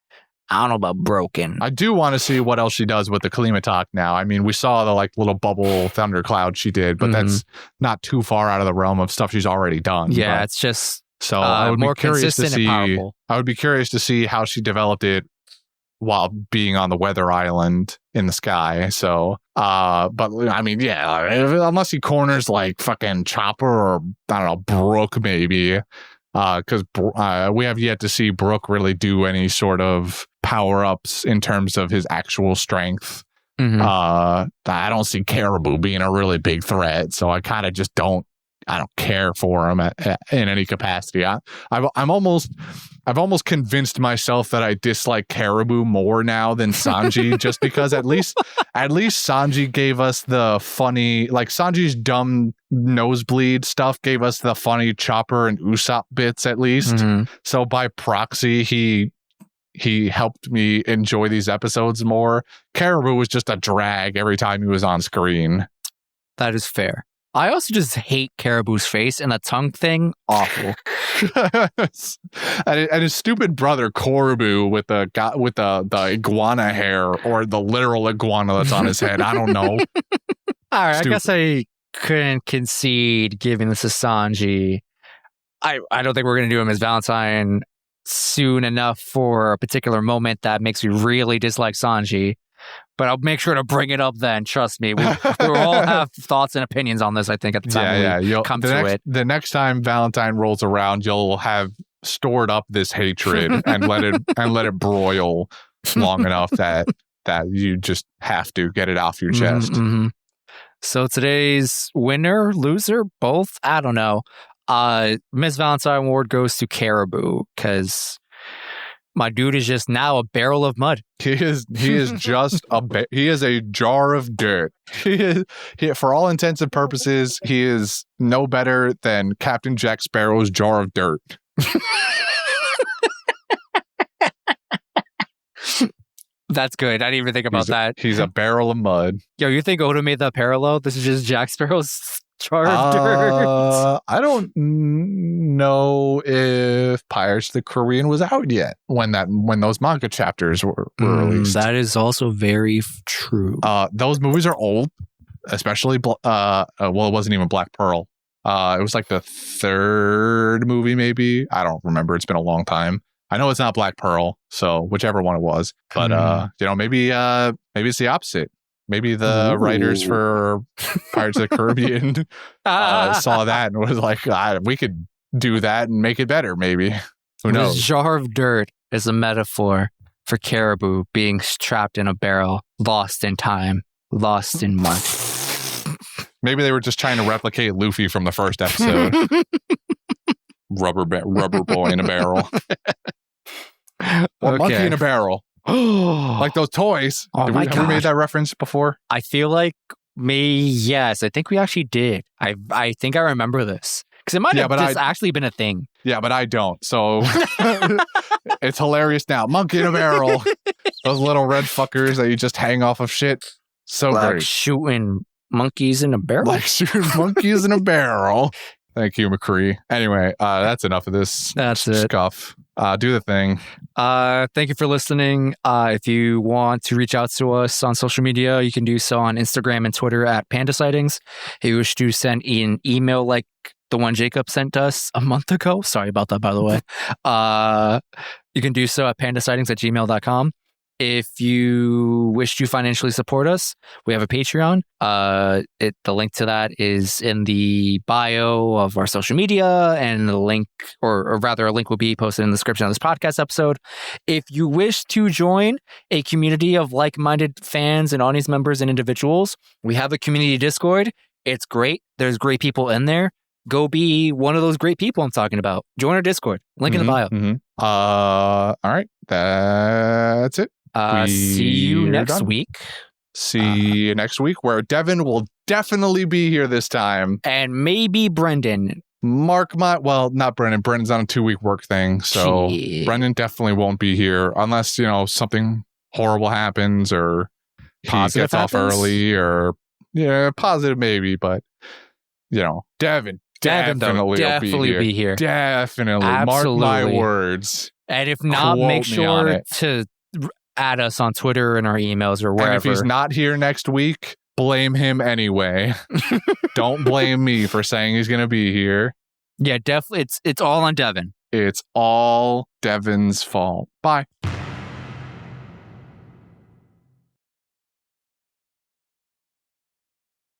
I don't know about broken. I do want to see what else she does with the Klimatok now. I mean, we saw the like little bubble thundercloud she did, but that's not too far out of the realm of stuff she's already done. Yeah, it's just I would more be curious consistent to see. and powerful. I would be curious to see how she developed it while being on the weather island in the sky. So, but I mean, yeah, unless he corners like fucking Chopper or I don't know, Brook maybe. Because we have yet to see Brook really do any sort of power-ups in terms of his actual strength. I don't see Caribou being a really big threat, so I kind of just don't care for him in any capacity. I've almost convinced myself that I dislike Caribou more now than Sanji, just because at least Sanji gave us the funny, like Sanji's dumb nosebleed stuff gave us the funny Chopper and Usopp bits at least. So by proxy, he helped me enjoy these episodes more. Caribou was just a drag every time he was on screen. That is fair. I also just hate Caribou's face and the tongue thing. Awful. and his stupid brother Caribou with the iguana hair, or the literal iguana that's on his head. I don't know. All right, I guess I couldn't concede giving this to Sanji. I don't think we're going to do him as Valentine soon enough for a particular moment that makes me really dislike Sanji. But I'll make sure to bring it up then. Trust me. We all have thoughts and opinions on this, I think, at the time we come to it. The next time Valentine rolls around, you'll have stored up this hatred and let it broil long enough that you just have to get it off your chest. So today's winner, loser, both? I don't know. Miss Valentine Award goes to Caribou because my dude is just now a barrel of mud. He is just he is a jar of dirt. He for all intents and purposes, he is no better than Captain Jack Sparrow's jar of dirt. That's good. I didn't even think about that. He's a barrel of mud. Yo, you think Oda made that parallel? This is just Jack Sparrow's jar of dirt. I don't know if Pirates of the Caribbean was out yet when those manga chapters were released. That is also very true. Those movies are old, especially it wasn't even Black Pearl. It was like the third movie, maybe. I don't remember. It's been a long time. I know it's not Black Pearl, so whichever one it was. But maybe it's the opposite. Maybe the writers for Pirates of the Caribbean saw that and was like, we could do that and make it better, maybe. Who knows? This jar of dirt is a metaphor for caribou being trapped in a barrel, lost in time, lost in months. Maybe they were just trying to replicate Luffy from the first episode. Rubber boy in a barrel. Or monkey in a barrel. Like those toys. Oh Have my we made that reference before? I feel like yes. I think we actually did. I think I remember this. Because it might have just actually been a thing. Yeah, but I don't. So it's hilarious now. Monkey in a barrel. Those little red fuckers that you just hang off of shit. So like great. Shooting monkeys in a barrel? Like shooting monkeys in a barrel. Thank you, McCree. Anyway, that's enough of this scuff. Do the thing. Thank you for listening. If you want to reach out to us on social media, you can do so on Instagram and Twitter at Panda Sightings. If you wish to send an email like the one Jacob sent us a month ago. Sorry about that, by the way. You can do so at pandasightings@gmail.com. If you wish to financially support us, we have a Patreon. The link to that is in the bio of our social media, and the link, or rather a link will be posted in the description of this podcast episode. If you wish to join a community of like-minded fans and audience members and individuals, we have a community Discord. It's great. There's great people in there. Go be one of those great people I'm talking about. Join our Discord. Link in the bio. All right. That's it. See you next week. See you next week, where Devin will definitely be here this time. And maybe Brendan. Not Brendan. Brendan's on a 2-week work thing. So Brendan definitely won't be here unless, something horrible happens or positive gets off early or positive maybe. But, Devin definitely be here. Definitely. Absolutely. Mark my words. And if not, make sure to add us on Twitter and our emails or wherever. And if he's not here next week, blame him anyway. Don't blame me for saying he's going to be here. Yeah, definitely. It's all on Devin. It's all Devin's fault. Bye.